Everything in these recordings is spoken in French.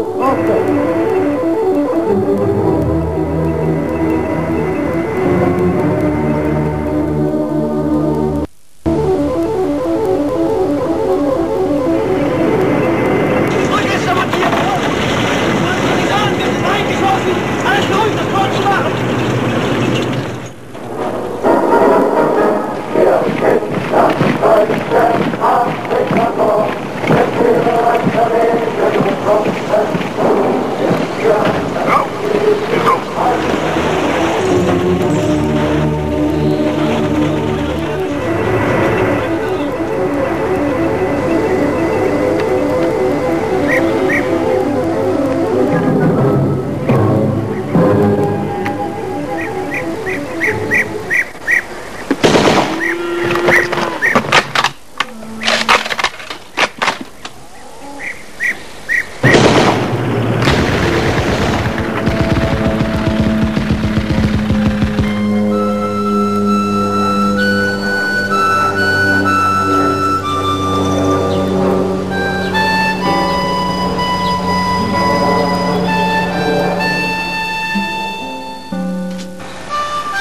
drapeau français.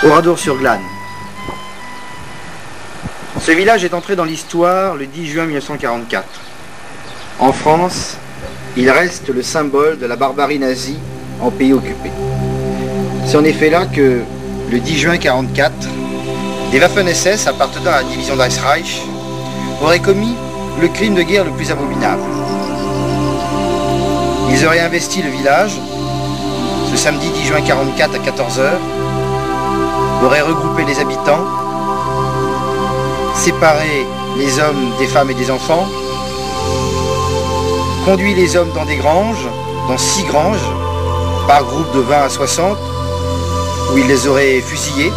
Oradour-sur-Glane. Ce village est entré dans l'histoire le 10 juin 1944. En France, il reste le symbole de la barbarie nazie en pays occupé. C'est en effet là que, le 10 juin 1944, des Waffen-SS appartenant à la division d'Reichsreich auraient commis le crime de guerre le plus abominable. Ils auraient investi le village, ce samedi 10 juin 1944 à 14 h, auraient regroupé les habitants, séparé les hommes des femmes et des enfants, conduit les hommes dans des granges, dans 6 granges, par groupe de 20 à 60, où ils les auraient fusillés,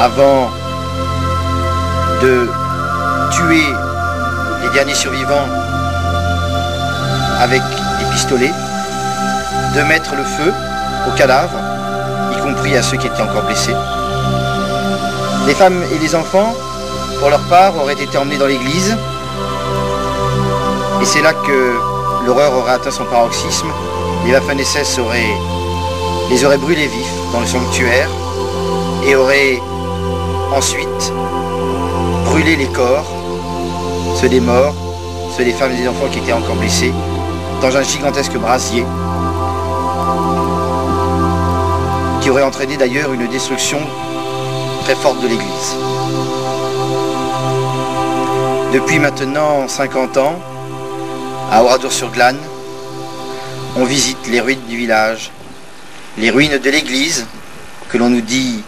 avant de tuer les derniers survivants avec des pistolets, de mettre le feu aux cadavres, y compris à ceux qui étaient encore blessés. Les femmes et les enfants, pour leur part, auraient été emmenés dans l'église. Et c'est là que l'horreur aurait atteint son paroxysme. Les Waffen-SS les auraient brûlés vifs dans le sanctuaire et auraient ensuite brûlé les corps, ceux des morts, ceux des femmes et des enfants qui étaient encore blessés, dans un gigantesque brasier qui aurait entraîné d'ailleurs une destruction très forte de l'église. Depuis maintenant 50 ans, à Oradour-sur-Glane, on visite les ruines du village, les ruines de l'église, que l'on nous dit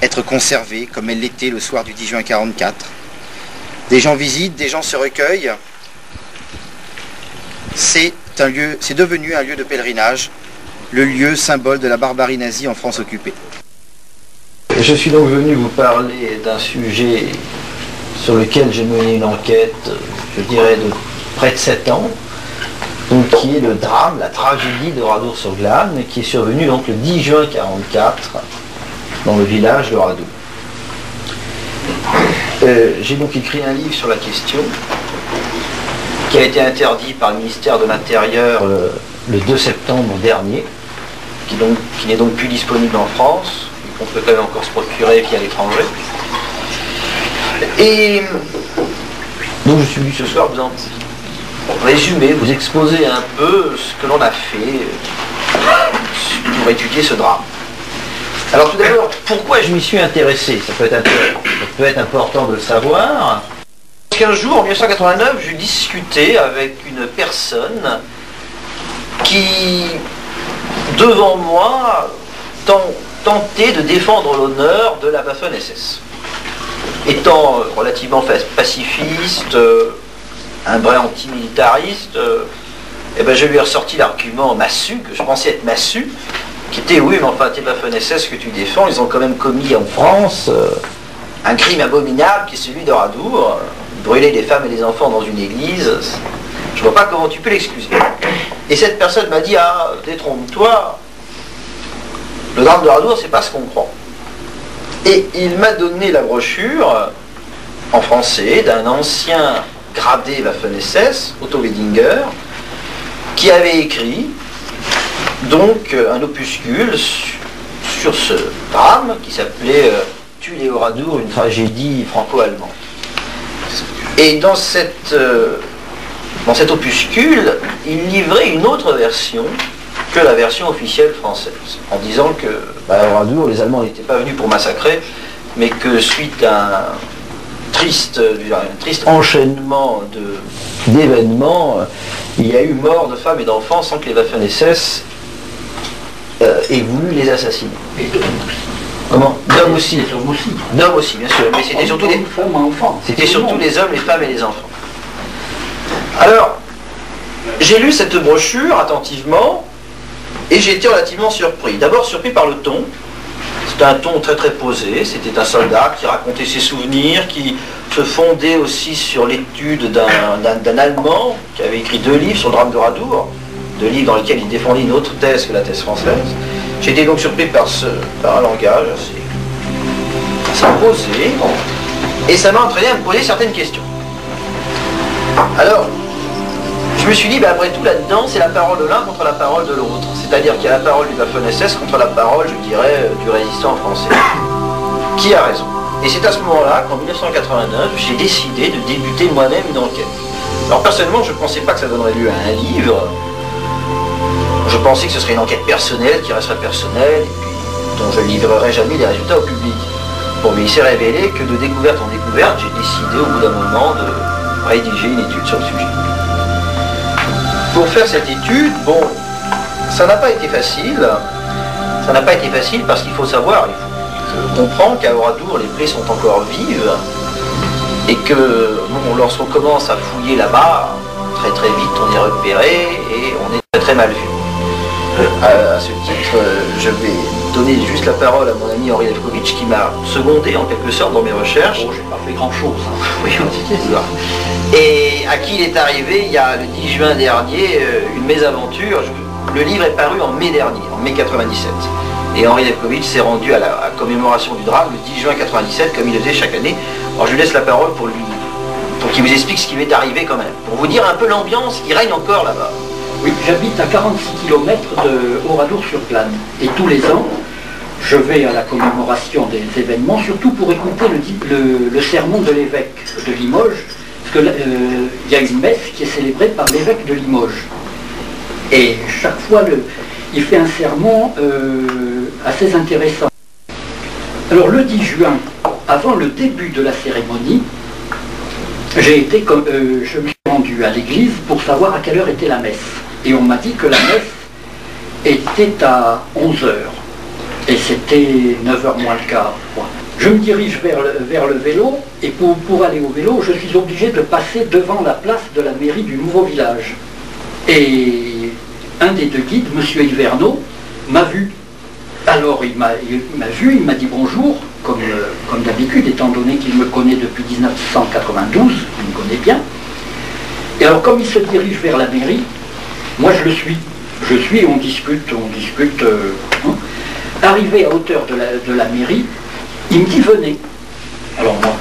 être conservées comme elles l'étaient le soir du 10 juin 1944. Des gens visitent, des gens se recueillent. C'est devenu un lieu de pèlerinage, le lieu symbole de la barbarie nazie en France occupée. Je suis donc venu vous parler d'un sujet sur lequel j'ai mené une enquête, je dirais, de près de 7 ans, donc qui est le drame, la tragédie d'Oradour-sur-Glane, qui est survenue donc le 10 juin 1944 dans le village d'Oradour. J'ai donc écrit un livre sur la question, qui a été interdit par le ministère de l'Intérieur le 2 septembre dernier, qui n'est donc plus disponible en France, qu'on peut quand même encore se procurer via l'étranger. Et donc je suis venu ce soir vous en résumer, vous exposer un peu ce que l'on a fait pour étudier ce drame. Alors tout d'abord, pourquoi je m'y suis intéressé? Ça peut être important de le savoir. Un jour, en 1989, je discutais avec une personne qui, devant moi, tentait de défendre l'honneur de la Waffen-SS. Étant relativement pacifiste, un vrai antimilitariste, je lui ai ressorti l'argument massu, que je pensais être massu, qui était oui, mais enfin, tes Waffen-SS que tu défends, ils ont quand même commis en France un crime abominable qui est celui d'Oradour, brûler des femmes et des enfants dans une église. Je vois pas comment tu peux l'excuser. Et cette personne m'a dit, ah, détrompe-toi, le drame d'Oradour, c'est pas ce qu'on croit. Et il m'a donné la brochure en français d'un ancien gradé Waffen-SS, Otto Wedinger, qui avait écrit donc un opuscule sur ce drame qui s'appelait Tulle et Oradour, une tragédie franco-allemande. Et dans cet opuscule, il livrait une autre version que la version officielle française, en disant que Oradour, les Allemands n'étaient pas venus pour massacrer, mais que suite à un triste enchaînement d'événements, il y a eu mort de femmes et d'enfants sans que les Waffen-SS aient voulu les assassiner. Et d'hommes aussi. Comment? D'hommes aussi. D'hommes aussi. D'hommes aussi, bien sûr. Mais c'était surtout les femmes, enfants. C'était surtout les hommes, les femmes et les enfants. Alors, j'ai lu cette brochure attentivement et j'ai été relativement surpris. D'abord surpris par le ton. C'était un ton très très posé. C'était un soldat qui racontait ses souvenirs, qui se fondait aussi sur l'étude d'un Allemand qui avait écrit 2 livres sur le drame d'Oradour, 2 livres dans lesquels il défendait une autre thèse que la thèse française. J'étais donc surpris par un langage assez posé, et ça m'a entraîné à me poser certaines questions. Alors, je me suis dit, après tout, là-dedans, c'est la parole de l'un contre la parole de l'autre. C'est-à-dire qu'il y a la parole du Waffen-SS contre la parole, je dirais, du résistant français. Qui a raison? Et c'est à ce moment-là qu'en 1989, j'ai décidé de débuter moi-même une enquête. Alors personnellement, je ne pensais pas que ça donnerait lieu à un livre. Je pensais que ce serait une enquête personnelle, qui resterait personnelle, et puis dont je ne livrerai jamais les résultats au public. Bon, mais il s'est révélé que de découverte en découverte, j'ai décidé au bout d'un moment de rédiger une étude sur le sujet. Pour faire cette étude, bon, ça n'a pas été facile. Ça n'a pas été facile parce qu'il faut savoir, je comprends qu'à Oradour, les plaies sont encore vives et que bon, lorsqu'on commence à fouiller là-bas, très très vite on est repéré et on est très très mal vu. À ce titre, je vais donner juste la parole à mon ami Henri Lefkovitch qui m'a secondé en quelque sorte dans mes recherches. Oh, j'ai pas fait grand-chose. Hein. Oui, et à qui il est arrivé, il y a le 10 juin dernier, une mésaventure. Le livre est paru en mai dernier, en mai 97. Et Henri Lefkovitch s'est rendu à la commémoration du drame le 10 juin 97, comme il le faisait chaque année. Alors je lui laisse la parole pour qu'il vous explique ce qui m'est arrivé quand même. Pour vous dire un peu l'ambiance qui règne encore là-bas. Oui, j'habite à 46 km de Oradour-sur-Glane. Et tous les ans, je vais à la commémoration des événements, surtout pour écouter le sermon de l'évêque de Limoges, parce qu'il y a une messe qui est célébrée par l'évêque de Limoges. Et chaque fois, il fait un sermon assez intéressant. Alors le 10 juin, avant le début de la cérémonie, je me suis rendu à l'église pour savoir à quelle heure était la messe. Et on m'a dit que la messe était à 11h. Et c'était 9h moins le quart. Je me dirige vers le vélo, et pour aller au vélo, je suis obligé de passer devant la place de la mairie du nouveau village. Et un des 2 guides, M. Hiverneau, m'a vu. Alors il m'a vu, il m'a dit bonjour, comme d'habitude, étant donné qu'il me connaît depuis 1992, il me connaît bien. Et alors comme il se dirige vers la mairie, moi je le suis. Je suis, on discute. Hein. Arrivé à hauteur de la mairie, il me dit venez. Alors moi,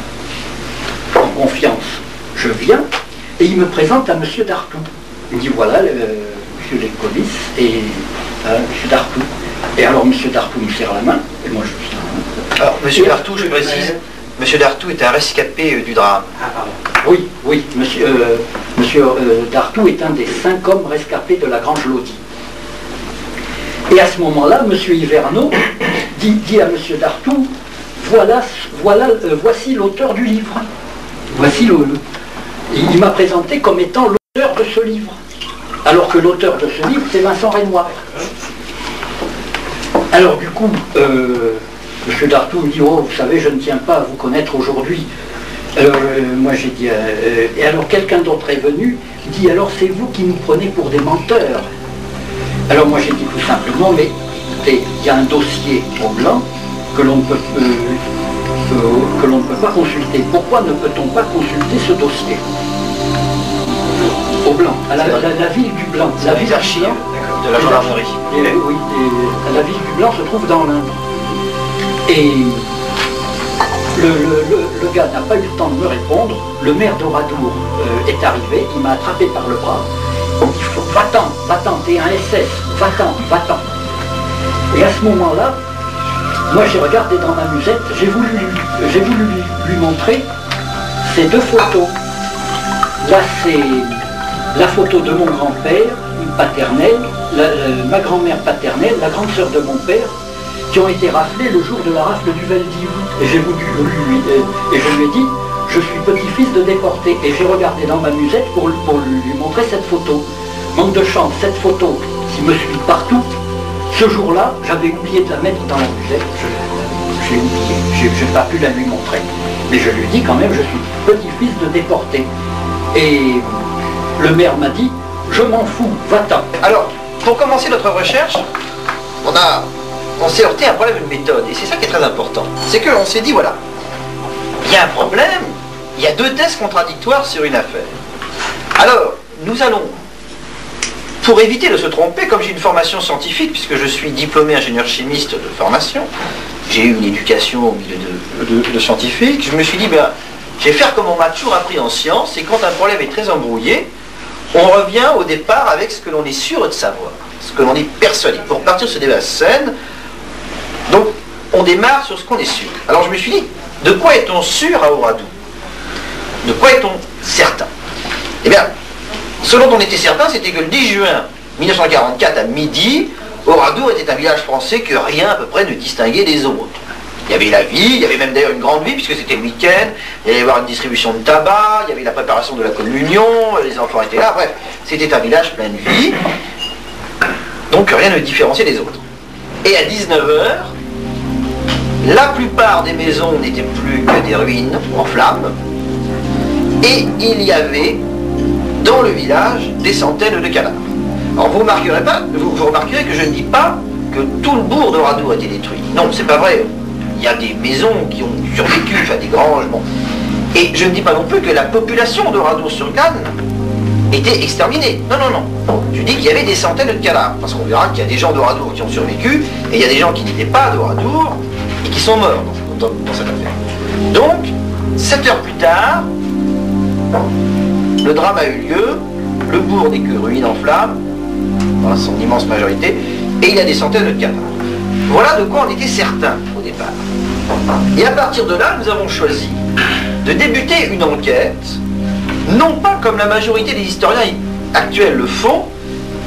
en confiance, je viens, et il me présente à M. Dartout. Il me dit voilà, M. Lefkovitch et M. Dartout. Et alors M. Dartout me serre la main, et moi je suis là. Alors M. Dartout, je précise, M. Dartout est un rescapé du drame. Ah pardon. Oui, M. Dartout est un des 5 hommes rescapés de la Grange Lodi. Et à ce moment-là, M. Hiverneau dit à M. Dartout, voici l'auteur du livre. Voici il m'a présenté comme étant l'auteur de ce livre. Alors que l'auteur de ce livre, c'est Vincent Renoir. Alors du coup, M. Dartout me dit, oh, vous savez, je ne tiens pas à vous connaître aujourd'hui. Alors moi j'ai dit, et alors quelqu'un d'autre est venu, dit, alors c'est vous qui nous prenez pour des menteurs. Alors moi j'ai dit tout simplement, mais écoutez, il y a un dossier au blanc que l'on ne peut pas consulter. Pourquoi ne peut-on pas consulter ce dossier? Au blanc, à la ville du Blanc. La ville d'archives de la gendarmerie. Oui, la ville du Blanc se trouve dans l'Indre. Et le gars n'a pas eu le temps de me répondre. Le maire d'Oradour est arrivé, il m'a attrapé par le bras. va-t'en, t'es un SS, va-t'en. Et à ce moment-là, moi j'ai regardé dans ma musette, j'ai voulu lui montrer ces deux photos. Là c'est la photo de mon grand-père, paternelle, ma grand-mère paternelle, la grande sœur de mon père, qui ont été raflés le jour de la rafle du Veldiv. Et j'ai voulu et je lui ai dit, je suis petit-fils de déporté. Et j'ai regardé dans ma musette pour lui montrer cette photo. Manque de chance, cette photo qui me suit partout, ce jour-là, j'avais oublié de la mettre dans la musette. Je l'ai oublié, je n'ai pas pu la lui montrer. Mais je lui ai dit quand même, je suis petit-fils de déporté. Et le maire m'a dit, je m'en fous, va-t'en. Alors, pour commencer notre recherche, on s'est heurté à un problème de méthode. Et c'est ça qui est très important. C'est qu'on s'est dit, voilà, il y a un problème, il y a deux thèses contradictoires sur une affaire. Alors, nous allons, pour éviter de se tromper, comme j'ai une formation scientifique, puisque je suis diplômé ingénieur chimiste de formation, j'ai eu une éducation au milieu de scientifique, je me suis dit, ben, je vais faire comme on m'a toujours appris en sciences, c'est quand un problème est très embrouillé, on revient au départ avec ce que l'on est sûr de savoir, ce que l'on est persuadé. Pour partir de ce débat saine, donc on démarre sur ce qu'on est sûr. Alors je me suis dit, de quoi est-on sûr à Oradour? De quoi est-on certain? Eh bien, ce dont on était certain, c'était que le 10 juin 1944 à midi, Oradour était un village français que rien à peu près ne distinguait des autres. Il y avait la vie, il y avait même d'ailleurs une grande vie, puisque c'était le week-end, il y allait y avoir une distribution de tabac, il y avait la préparation de la communion, les enfants étaient là, bref, c'était un village plein de vie, donc rien ne différenciait des autres. Et à 19h, la plupart des maisons n'étaient plus que des ruines en flammes, et il y avait dans le village des centaines de cadavres. Alors vous remarquerez que je ne dis pas que tout le bourg d'Oradour a été détruit. Non, c'est pas vrai. Il y a des maisons qui ont survécu, enfin des granges, bon. Et je ne dis pas non plus que la population d'Oradour-sur-Glane était exterminée. Non, non, non. Je dis qu'il y avait des centaines de cadavres, parce qu'on verra qu'il y a des gens d'Oradour qui ont survécu, et il y a des gens qui n'étaient pas d'Oradour, et qui sont morts dans cette affaire. Donc, 7 heures plus tard, le drame a eu lieu, le bourg n'est que ruine en flammes, dans son immense majorité, et il y a des centaines de cadavres. Voilà de quoi on était certain au départ. Et à partir de là, nous avons choisi de débuter une enquête, non pas comme la majorité des historiens actuels le font,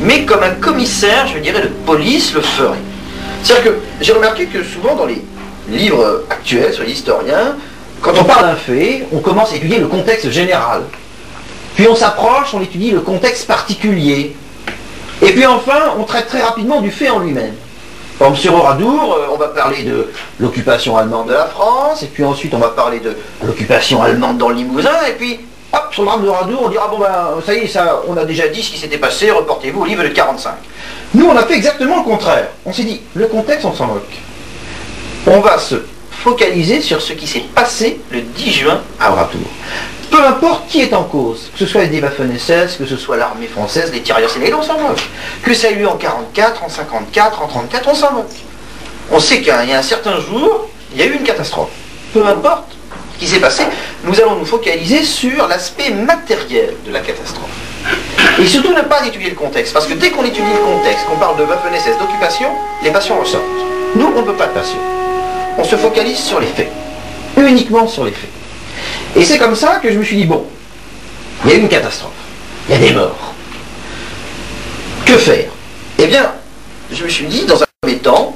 mais comme un commissaire, je dirais, de police le ferait. C'est-à-dire que j'ai remarqué que souvent dans les livres actuels sur les historiens, quand on parle d'un fait, on commence à étudier le contexte général. Puis on s'approche, on étudie le contexte particulier. Et puis enfin, on traite très rapidement du fait en lui-même. Par exemple, sur Oradour, on va parler de l'occupation allemande de la France, et puis ensuite on va parler de l'occupation allemande dans le Limousin, et puis, hop, sur le drame d'Oradour, on dira, bon ben, ça y est, ça, on a déjà dit ce qui s'était passé, reportez-vous au livre de 45. Nous, on a fait exactement le contraire. On s'est dit, le contexte, on s'en moque. On va se focaliser sur ce qui s'est passé le 10 juin à Oradour. Peu importe qui est en cause, que ce soit les Waffen-SS, que ce soit l'armée française, les tirailleurs sénégalais, on s'en moque. Que ça ait eu lieu en 44, en 54, en 34, on s'en moque. On sait qu'il y a un certain jour, il y a eu une catastrophe. Peu importe ce qui s'est passé, nous allons nous focaliser sur l'aspect matériel de la catastrophe. Et surtout ne pas étudier le contexte, parce que dès qu'on étudie le contexte, qu'on parle de Waffen-SS, d'occupation, les passions ressortent. Nous, on ne veut pas de passion. On se focalise sur les faits. Uniquement sur les faits. Et c'est comme ça que je me suis dit, bon, il y a eu une catastrophe, il y a des morts. Que faire? Eh bien, je me suis dit, dans un premier temps,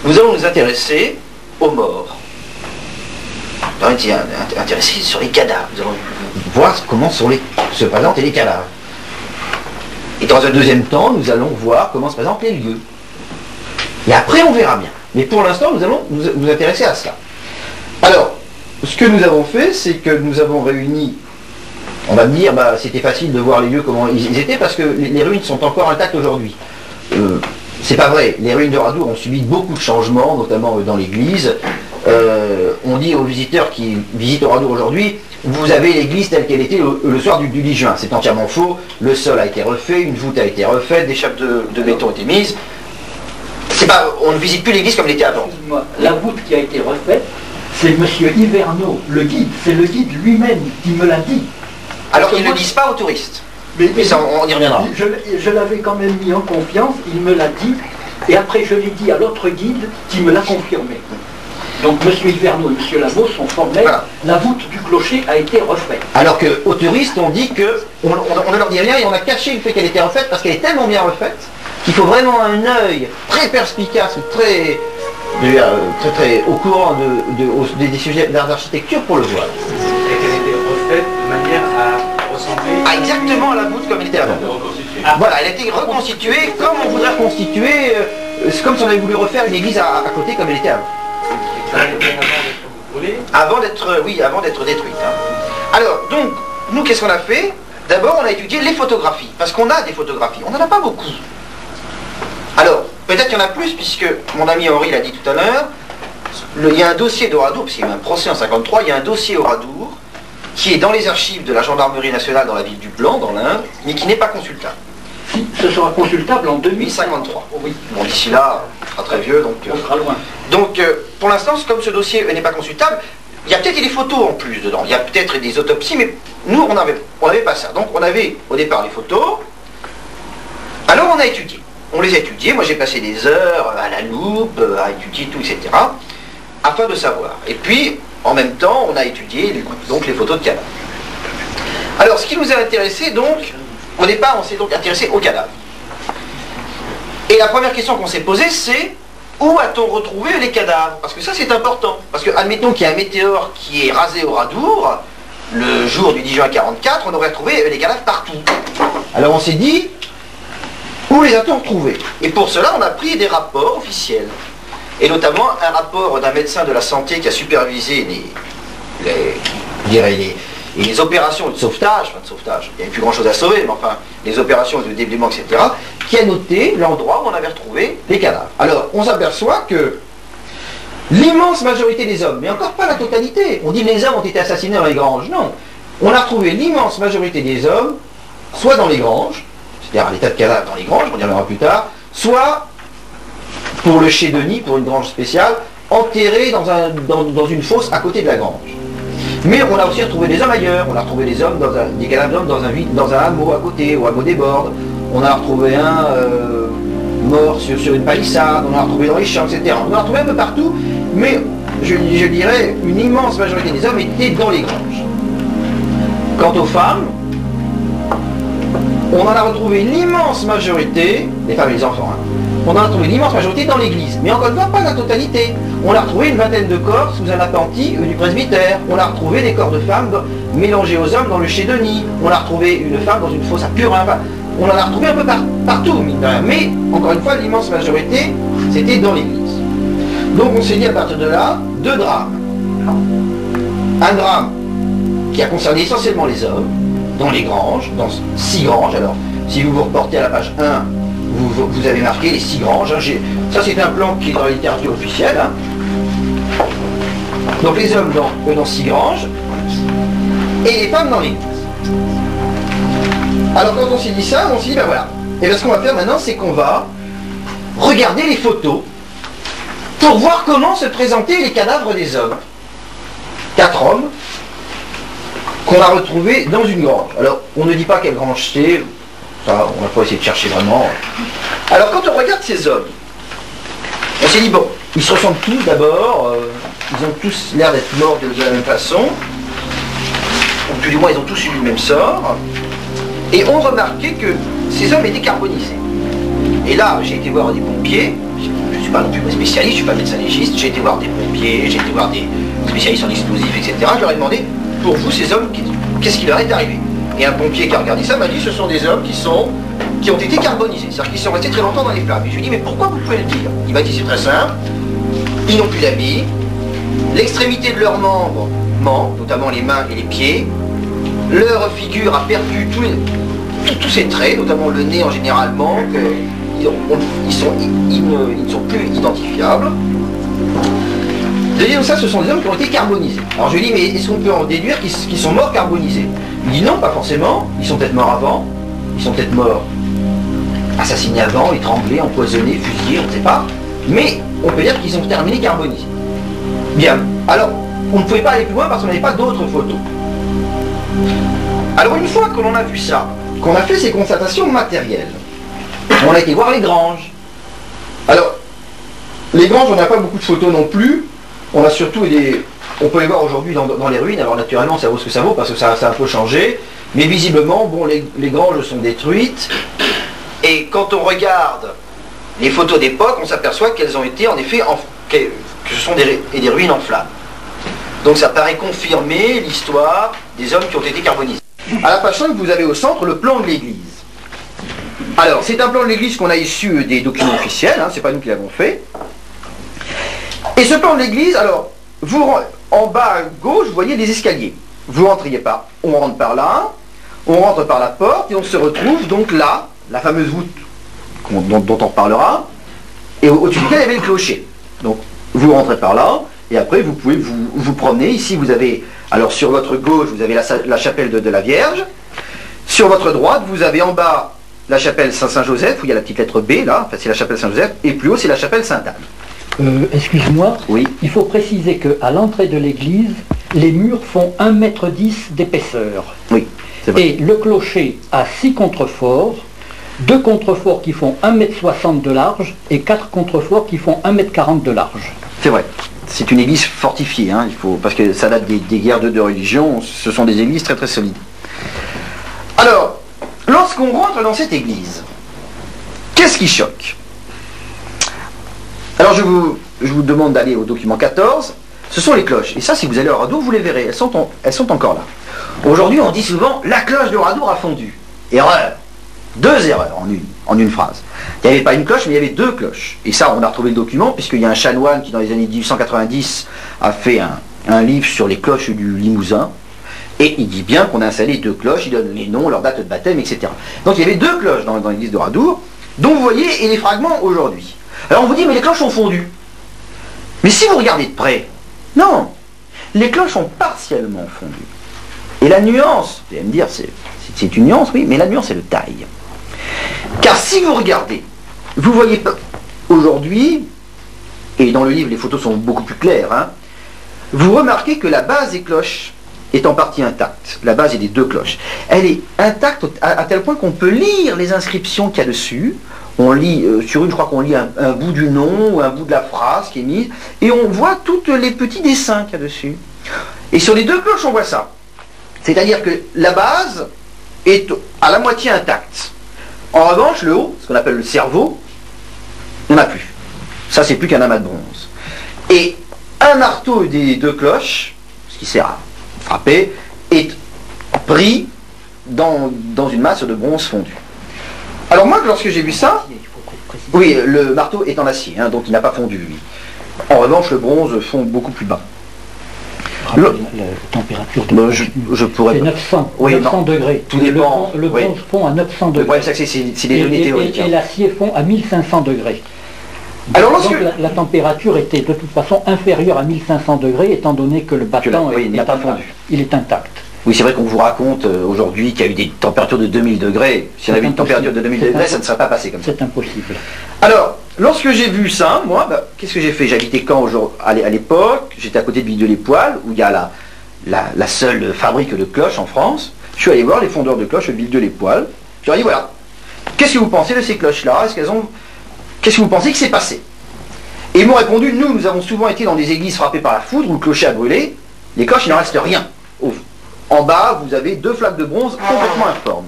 nous allons nous intéresser aux morts. Nous allons être intéressés sur les cadavres. Nous allons voir comment se présentent les cadavres. Et dans un deuxième temps, nous allons voir comment se présentent les lieux. Et après, on verra bien. Mais pour l'instant, nous allons nous intéresser à cela. Alors, ce que nous avons fait, c'est que nous avons réuni, on va me dire, bah, c'était facile de voir les lieux, comment ils étaient, parce que les ruines sont encore intactes aujourd'hui. C'est pas vrai, les ruines d'Oradour ont subi beaucoup de changements, notamment dans l'église. On dit aux visiteurs qui visitent Oradour aujourd'hui, vous avez l'église telle qu'elle était le soir du 10 juin. C'est entièrement faux, le sol a été refait, une voûte a été refaite, des chapes de béton ont été mises. On ne visite plus l'église comme elle était avant. La voûte qui a été refaite, c'est M. Hiverneau, le guide, c'est le guide lui-même qui me l'a dit. Alors qu'ils ne le disent pas aux touristes. Mais ça, on y reviendra. Je l'avais quand même mis en confiance, il me l'a dit, et après je l'ai dit à l'autre guide qui me l'a confirmé. Donc M. Hiverneau et M. Labo sont formels, voilà. La voûte du clocher a été refaite. Alors qu'aux touristes, on dit que on ne leur dit rien et on a caché le fait qu'elle était refaite parce qu'elle est tellement bien refaite qu'il faut vraiment un œil très perspicace, très au courant des sujets d'architecture pour le voir. Et qu'elle était refaite de manière à ressembler exactement à la voûte comme elle était avant. Voilà, elle a été reconstituée comme on voudrait reconstituer, c'est comme si on avait voulu refaire une église à côté comme elle était avant. Avant d'être détruite. Hein. Alors, donc, nous, qu'est-ce qu'on a fait? D'abord, on a étudié les photographies, parce qu'on a des photographies. On n'en a pas beaucoup. Alors, peut-être qu'il y en a plus, puisque mon ami Henri l'a dit tout à l'heure, il y a un dossier d'Oradour, parce qu'il y a eu un procès en 1953, il y a un dossier Oradour, qui est dans les archives de la gendarmerie nationale dans la ville du Blanc, dans l'Inde, mais qui n'est pas consultable. Si, ce sera consultable en 2053. Oui. Bon, d'ici là, on sera très vieux, donc... on sera loin. Donc, pour l'instant, comme ce dossier n'est pas consultable, il y a peut-être des photos en plus dedans, il y a peut-être des autopsies, mais nous, on n'avait pas ça. Donc, on avait au départ les photos, alors on a étudié. On les a étudiées, moi j'ai passé des heures à la loupe, à étudier tout, etc., afin de savoir. Et puis, en même temps, on a étudié donc les photos de cadavres. Alors, ce qui nous a intéressé, donc, au départ, on s'est donc intéressé aux cadavres. Et la première question qu'on s'est posée, c'est où a-t-on retrouvé les cadavres? Parce que ça, c'est important. Parce que, admettons qu'il y a un météore qui est rasé au Oradour, le jour du 10 juin 1944, on aurait retrouvé les cadavres partout. Alors on s'est dit, où les a-t-on retrouvés? Et pour cela, on a pris des rapports officiels. Et notamment un rapport d'un médecin de la santé qui a supervisé les opérations de sauvetage, il n'y avait plus grand chose à sauver, mais enfin, les opérations de déblaiement, etc., qui a noté l'endroit où on avait retrouvé les cadavres. Alors, on s'aperçoit que l'immense majorité des hommes, mais encore pas la totalité, on dit que les hommes ont été assassinés dans les granges, non. On a retrouvé l'immense majorité des hommes, soit dans les granges, c'est-à-dire à l'état de cadavre dans les granges, on y reviendra plus tard, soit, pour le chez Denis, pour une grange spéciale, enterrés dans une fosse à côté de la grange. Mais on a aussi retrouvé des hommes ailleurs, on a retrouvé des cadavres d'hommes dans un hameau à côté, au hameau des Bordes, on a retrouvé un mort sur une palissade, on a retrouvé dans les champs, etc. On a retrouvé un peu partout, mais je dirais une immense majorité des hommes étaient dans les granges. Quant aux femmes, on en a retrouvé une immense majorité, les femmes et les enfants, hein, on en a retrouvé une immense majorité dans l'église, mais encore une fois, pas la totalité. On a retrouvé une vingtaine de corps sous un appentis du presbytère. On a retrouvé des corps de femmes mélangés aux hommes dans le chez Denis. On a retrouvé une femme dans une fosse à Purin. On en a retrouvé un peu partout, mine de rien. Mais, encore une fois, l'immense majorité, c'était dans l'église. Donc on s'est dit à partir de là, deux drames. Un drame qui a concerné essentiellement les hommes, dans les granges, dans 6 granges. Alors, si vous vous reportez à la page 1, vous avez marqué les 6 granges. Hein. Ça, c'est un plan qui est dans la littérature officielle. Hein. Donc les hommes dans 6 granges et les femmes dans l'église. Alors quand on s'est dit ça, on s'est dit, ben voilà. Et bien ce qu'on va faire maintenant, c'est qu'on va regarder les photos pour voir comment se présentaient les cadavres des hommes. 4 hommes qu'on a retrouvés dans une grange. Alors, on ne dit pas quelle grange c'est. Ça, on va pas essayer de chercher vraiment. Alors quand on regarde ces hommes, on s'est dit, bon, ils se ressemblent tous d'abord, ils ont tous l'air d'être morts de la même façon, ou tout du moins ils ont tous eu le même sort, et on remarquait que ces hommes étaient carbonisés. Et là, j'ai été voir des pompiers, je ne suis pas non plus spécialiste, je ne suis pas médecin légiste, j'ai été voir des pompiers, j'ai été voir des spécialistes en explosifs, etc. Je leur ai demandé, pour vous, ces hommes, qu'est-ce qui leur est arrivé? Et un pompier qui a regardé ça m'a dit, ce sont des hommes qui ont été carbonisés, c'est-à-dire qu'ils sont restés très longtemps dans les flammes. Et je lui ai dit, mais pourquoi vous pouvez le dire? Il m'a dit, c'est très simple, ils n'ont plus d'habits, l'extrémité de leurs membres manque, notamment les mains et les pieds, leur figure a perdu tous ses traits, notamment le nez en général manque, ils ne sont plus identifiables. Donc ça, ce sont des hommes qui ont été carbonisés. Alors je lui ai dit, mais est-ce qu'on peut en déduire qu'ils sont morts carbonisés? Il dit non, pas forcément, ils sont peut-être morts avant, ils sont peut-être morts assassinés avant, étranglés, empoisonnés, fusillés, on ne sait pas, mais on peut dire qu'ils ont terminé carbonisés. Bien, alors on ne pouvait pas aller plus loin parce qu'on n'avait pas d'autres photos. Alors une fois que l'on a vu ça, qu'on a fait ces constatations matérielles. On a été voir les granges. Alors, les granges, on n'a pas beaucoup de photos non plus. On a surtout on peut les voir aujourd'hui dans les ruines. Alors naturellement, ça vaut ce que ça vaut parce que ça a un peu changé. Mais visiblement, bon, les granges sont détruites. Et quand on regarde les photos d'époque, on s'aperçoit qu'elles ont été en effet, que ce sont des ruines en flammes. Donc ça paraît confirmer l'histoire des hommes qui ont été carbonisés. À la page 5, vous avez au centre le plan de l'église. Alors, c'est un plan de l'église qu'on a issu des documents officiels, hein, c'est pas nous qui l'avons fait. Et ce plan de l'église, alors, en bas à gauche, vous voyez des escaliers. Vous rentriez pas, on rentre par là, on rentre par la porte, et on se retrouve donc là, la fameuse voûte dont on reparlera, et au-dessus duquel il y avait le clocher. Donc, vous rentrez par là, et après vous pouvez vous promener. Ici, vous avez, alors sur votre gauche, vous avez la chapelle de la Vierge. Sur votre droite, vous avez en bas la chapelle Saint-Joseph, où il y a la petite lettre B, là, enfin c'est la chapelle Saint-Joseph, et plus haut, c'est la chapelle Sainte-Anne. Excuse-moi, oui. Il faut préciser qu'à l'entrée de l'église, les murs font 1,10 m d'épaisseur. Oui, c'est vrai. Et le clocher a 6 contreforts, 2 contreforts qui font 1,60 m de large et 4 contreforts qui font 1,40 m de large. C'est vrai. C'est une église fortifiée, hein, parce que ça date des guerres de religion, ce sont des églises très très solides. Alors, lorsqu'on rentre dans cette église, qu'est-ce qui choque? Alors je vous demande d'aller au document 14, ce sont les cloches. Et ça, si vous allez au Oradour, vous les verrez, elles sont encore là. Aujourd'hui, on dit souvent, la cloche de Oradour a fondu. Erreur. 2 erreurs en une phrase. Il n'y avait pas une cloche, mais il y avait 2 cloches. Et ça, on a retrouvé le document, puisqu'il y a un chanoine qui, dans les années 1890, a fait un livre sur les cloches du Limousin. Et il dit bien qu'on a installé 2 cloches, il donne les noms, leur date de baptême, etc. Donc il y avait 2 cloches dans l'église d'Oradour, dont vous voyez et les fragments aujourd'hui. Alors on vous dit, mais les cloches ont fondu. Mais si vous regardez de près, non, les cloches ont partiellement fondu. Et la nuance, vous allez me dire, c'est une nuance, oui, mais la nuance, c'est le taille. Car si vous regardez, vous voyez aujourd'hui, et dans le livre les photos sont beaucoup plus claires, hein, vous remarquez que la base des cloches est en partie intacte. La base est des 2 cloches. Elle est intacte à tel point qu'on peut lire les inscriptions qu'il y a dessus. On lit, sur une, je crois qu'on lit un bout du nom ou un bout de la phrase qui est mise, et on voit tous les petits dessins qu'il y a dessus. Et sur les 2 cloches, on voit ça. C'est-à-dire que la base est à la moitié intacte. En revanche, le haut, ce qu'on appelle le cerveau, on n'a plus. Ça, c'est plus qu'un amas de bronze. Et un marteau des 2 cloches, ce qui sert à frapper, est pris dans une masse de bronze fondu. Alors moi, lorsque j'ai vu ça, oui, le marteau est en acier, hein, donc il n'a pas fondu, lui. En revanche, le bronze fond beaucoup plus bas. La température de je pourrais... C'est 900, oui, 900 degrés. Tout dépend. Le bronze fond à 900 degrés. Le problème, c'est des données théoriques. Et l'acier fond à 1500 degrés. Alors, donc la température était de toute façon inférieure à 1500 degrés, étant donné que le battant n'a pas fondu. Il est intact. Oui, c'est vrai qu'on vous raconte aujourd'hui qu'il y a eu des températures de 2000 degrés. Si on avait une température de 2000 degrés, ça ne serait pas passé comme ça. C'est impossible. Alors, lorsque j'ai vu ça, moi, qu'est-ce que j'ai fait? J'habitais Caen à l'époque, j'étais à côté de Villedieu-les-Poêles, où il y a la seule fabrique de cloches en France. Je suis allé voir les fondeurs de cloches de Villedieu-les-Poêles. Je leur ai dit, voilà, qu'est-ce que vous pensez de ces cloches-là? Qu'est-ce que vous pensez qui s'est passé? Et ils m'ont répondu, nous avons souvent été dans des églises frappées par la foudre où le clocher a brûlé. Les cloches, il n'en reste rien. En bas, vous avez 2 flaques de bronze complètement informes.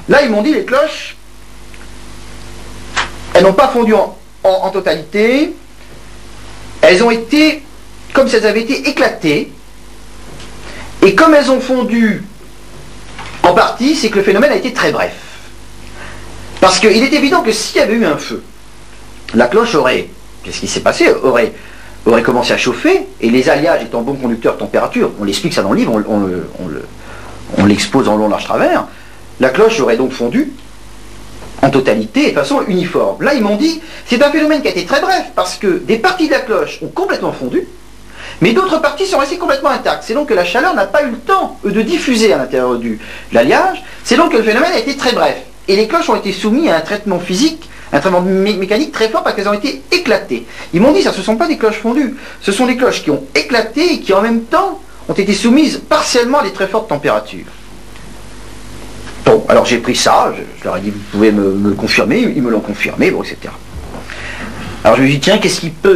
Là, ils m'ont dit, les cloches, elles n'ont pas fondu en totalité. Elles ont été, comme si elles avaient été éclatées. Et comme elles ont fondu en partie, c'est que le phénomène a été très bref. Parce qu'il est évident que s'il y avait eu un feu, la cloche aurait, qu'est-ce qui s'est passé, aurait commencé à chauffer, et les alliages étant bons conducteurs de température, on l'explique ça dans le livre, on l'expose en long, large, travers, la cloche aurait donc fondu en totalité et de façon uniforme. Là, ils m'ont dit, c'est un phénomène qui a été très bref, parce que des parties de la cloche ont complètement fondu, mais d'autres parties sont restées complètement intactes. C'est donc que la chaleur n'a pas eu le temps de diffuser à l'intérieur de l'alliage, c'est donc que le phénomène a été très bref. Et les cloches ont été soumises à un traitement physique, un traitement mécanique très fort parce qu'elles ont été éclatées. Ils m'ont dit, ça, ce ne sont pas des cloches fondues, ce sont des cloches qui ont éclaté et qui en même temps ont été soumises partiellement à des très fortes températures. Bon, alors j'ai pris ça, je leur ai dit, vous pouvez me le confirmer, ils me l'ont confirmé, bon, etc. Alors je me suis dit, tiens,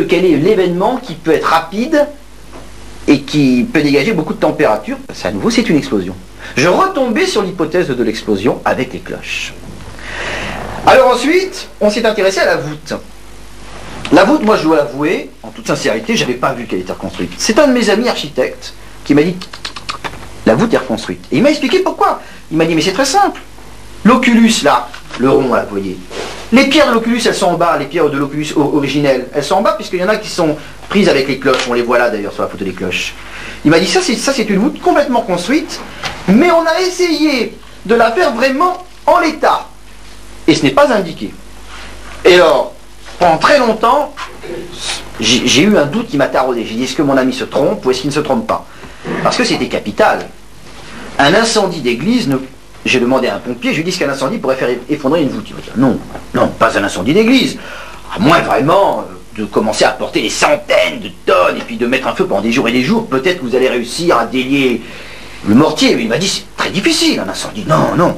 quel est l'événement qui peut être rapide et qui peut dégager beaucoup de température? Ça, à nouveau, c'est une explosion. Je retombais sur l'hypothèse de l'explosion avec les cloches. Alors ensuite, on s'est intéressé à la voûte. La voûte, moi je dois l'avouer, en toute sincérité, je n'avais pas vu qu'elle était reconstruite. C'est un de mes amis architectes qui m'a dit, la voûte est reconstruite. Et il m'a expliqué pourquoi. Il m'a dit, mais c'est très simple. L'oculus, là, le rond, là, vous voyez. Les pierres de l'oculus, elles sont en bas, les pierres de l'oculus originelles, elles sont en bas, puisqu'il y en a qui sont prises avec les cloches. On les voit là, d'ailleurs, sur la photo des cloches. Il m'a dit, ça c'est une voûte complètement construite, mais on a essayé de la faire vraiment en l'état. Et ce n'est pas indiqué. Et alors, pendant très longtemps, j'ai eu un doute qui m'a taraudé. J'ai dit, est-ce que mon ami se trompe ou est-ce qu'il ne se trompe pas? Parce que c'était capital. Un incendie d'église, j'ai demandé à un pompier, je lui ai dit, est-ce qu'un incendie pourrait faire effondrer une voûte? Il m'a dit, non, non, pas un incendie d'église. À moins vraiment de commencer à porter des centaines de tonnes et puis de mettre un feu pendant des jours et des jours, peut-être que vous allez réussir à délier le mortier. Mais il m'a dit, c'est très difficile, un incendie. Non, non.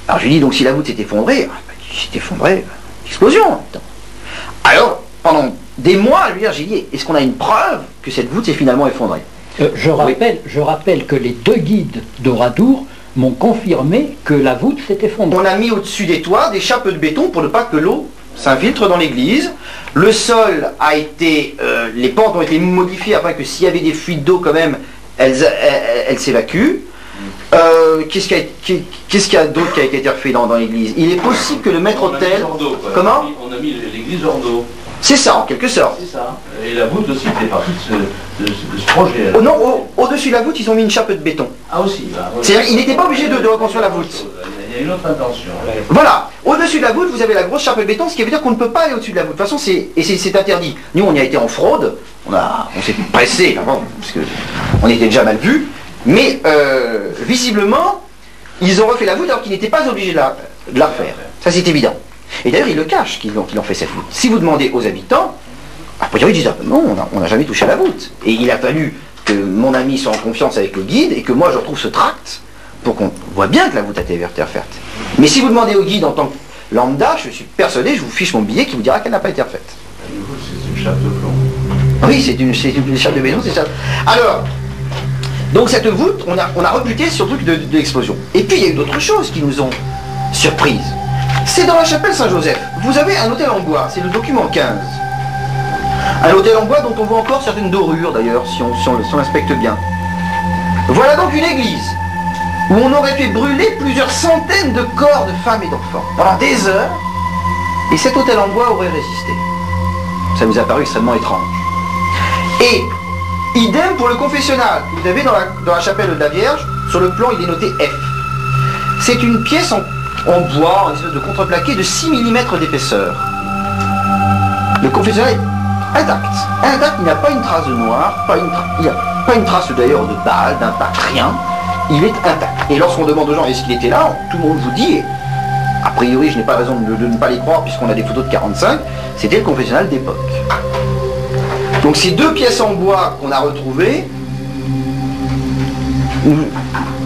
Alors je lui ai dit, donc si la voûte s'est effondrée, il m'a dit, s'est effondrée, explosion en même temps. Alors, pendant des mois, j'ai dit, est-ce qu'on a une preuve que cette voûte s'est finalement effondrée? Je rappelle que les deux guides d'Oradour m'ont confirmé que la voûte s'est effondrée. On a mis au-dessus des toits des chapes de béton pour ne pas que l'eau s'infiltre dans l'église. Le sol a été, les pentes ont été modifiées afin que s'il y avait des fuites d'eau quand même, elles s'évacuent. Qu'est-ce qu'il y a d'autre qui a été refait dans l'église? Il est possible que le maître-autel... Comment? On a mis l'église hors d'eau. C'est ça, en quelque sorte. C'est ça. Et la voûte aussi fait partie de ce projet. Oh non, au-dessus de la voûte, ils ont mis une chape de béton. Ah aussi. Bah, voilà. C'est-à-dire, ils n'étaient pas obligés de reconstruire la voûte. Il y a une autre intention. Voilà. Au-dessus de la voûte, vous avez la grosse chape de béton, ce qui veut dire qu'on ne peut pas aller au-dessus de la voûte. De toute façon, c'est interdit. Nous, on y a été en fraude. On s'est pressé, avant, parce qu'on était déjà mal vus. Mais, visiblement, ils ont refait la voûte alors qu'ils n'étaient pas obligés de la refaire. Ça, c'est évident. Et d'ailleurs, ils le cachent qu'ils ont fait cette voûte. Si vous demandez aux habitants, a priori, ils disent, ah, non, on n'a jamais touché à la voûte. Et il a fallu que mon ami soit en confiance avec le guide et que moi, je retrouve ce tract pour qu'on voit bien que la voûte a été refaite. Mais si vous demandez au guide en tant que lambda, je suis persuadé, je vous fiche mon billet qui vous dira qu'elle n'a pas été refaite. C'est une chape de plomb. Oui, c'est une chape de béton, c'est ça. Alors, donc cette voûte, on a rebuté sur le truc de l'explosion. Et puis, il y a eu d'autres choses qui nous ont surprises. C'est dans la chapelle Saint-Joseph. Vous avez un hôtel en bois, c'est le document 15. Un hôtel en bois dont on voit encore certaines dorures d'ailleurs, si on l'inspecte bien. Voilà donc une église où on aurait fait brûler plusieurs centaines de corps de femmes et d'enfants pendant des heures, et cet hôtel en bois aurait résisté. Ça nous a paru extrêmement étrange. Et idem pour le confessionnal que vous avez dans la chapelle de la Vierge. Sur le plan, il est noté F. C'est une pièce en bois, en espèce de contreplaqué de 6 mm d'épaisseur. Le confessionnal est intact. Intact, il n'a pas une trace de noir, il n'y a pas une trace d'ailleurs de balle, d'impact, rien. Il est intact. Et lorsqu'on demande aux gens est-ce qu'il était là, tout le monde vous dit, et a priori je n'ai pas raison de ne pas les croire puisqu'on a des photos de 45, c'était le confessionnal d'époque. Donc ces deux pièces en bois qu'on a retrouvées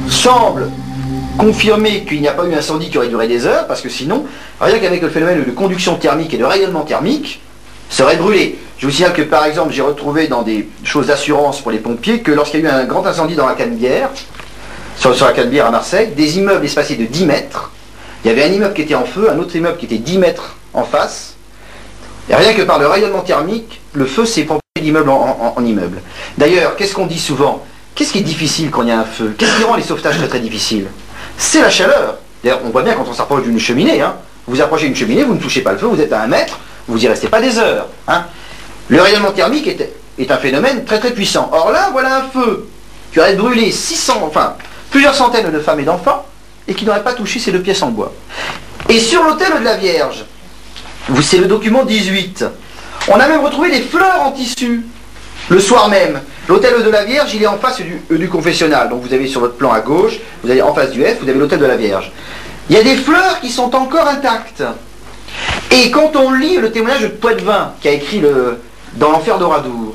semblent confirmer qu'il n'y a pas eu un incendie qui aurait duré des heures, parce que sinon, rien qu'avec le phénomène de conduction thermique et de rayonnement thermique, ça aurait brûlé. Je vous signale que par exemple, j'ai retrouvé dans des choses d'assurance pour les pompiers que lorsqu'il y a eu un grand incendie dans la Canebière, sur la Canebière à Marseille, des immeubles espacés de 10 mètres, il y avait un immeuble qui était en feu, un autre immeuble qui était 10 mètres en face, et rien que par le rayonnement thermique, le feu s'est propagé d'immeuble en immeuble. D'ailleurs, qu'est-ce qu'on dit souvent? Qu'est-ce qui est difficile quand il y a un feu? Qu'est-ce qui rend les sauvetages très très difficiles? C'est la chaleur. D'ailleurs, on voit bien quand on s'approche d'une cheminée, hein. Vous approchez d'une cheminée, vous ne touchez pas le feu, vous êtes à 1 mètre, vous n'y restez pas des heures. Hein. Le rayonnement thermique est un phénomène très très puissant. Or là, voilà un feu qui aurait brûlé plusieurs centaines de femmes et d'enfants et qui n'aurait pas touché ces deux pièces en bois. Et sur l'autel de la Vierge, c'est le document 18, on a même retrouvé des fleurs en tissu, le soir même. L'hôtel de la Vierge, il est en face du confessionnal. Donc vous avez sur votre plan à gauche, vous avez en face du F, vous avez l'hôtel de la Vierge. Il y a des fleurs qui sont encore intactes. Et quand on lit le témoignage de Poitvin, qui a écrit dans l'enfer d'Oradour,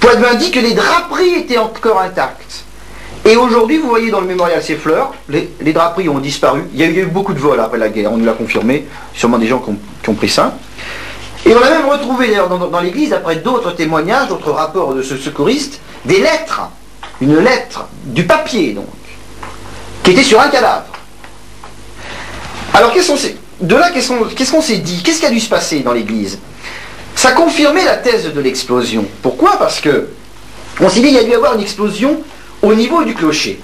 Poitvin dit que les draperies étaient encore intactes. Et aujourd'hui, vous voyez dans le mémorial ces fleurs, les draperies ont disparu. Il y a eu beaucoup de vols après la guerre, on nous l'a confirmé, sûrement des gens qui ont pris ça. Et on a même retrouvé d'ailleurs dans l'église, après d'autres témoignages, d'autres rapports de ce secouriste, des lettres, une lettre, du papier donc, qui était sur un cadavre. Alors de là, qu'est-ce qu'on s'est dit? Qu'est-ce qui a dû se passer dans l'église? Ça confirmait la thèse de l'explosion. Pourquoi? Parce que on s'est dit qu'il y a dû y avoir une explosion au niveau du clocher.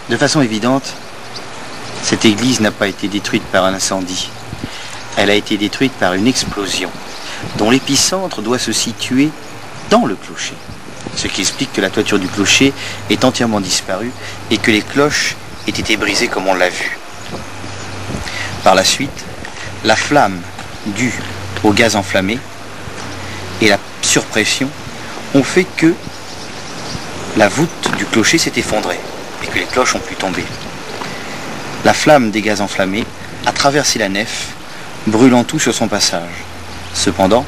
De façon évidente, cette église n'a pas été détruite par un incendie. Elle a été détruite par une explosion, dont l'épicentre doit se situer dans le clocher. Ce qui explique que la toiture du clocher est entièrement disparue et que les cloches aient été brisées comme on l'a vu. Par la suite, la flamme due au gaz enflammé et la surpression ont fait que la voûte du clocher s'est effondrée et que les cloches ont pu tomber. La flamme des gaz enflammés a traversé la nef, brûlant tout sur son passage. Cependant,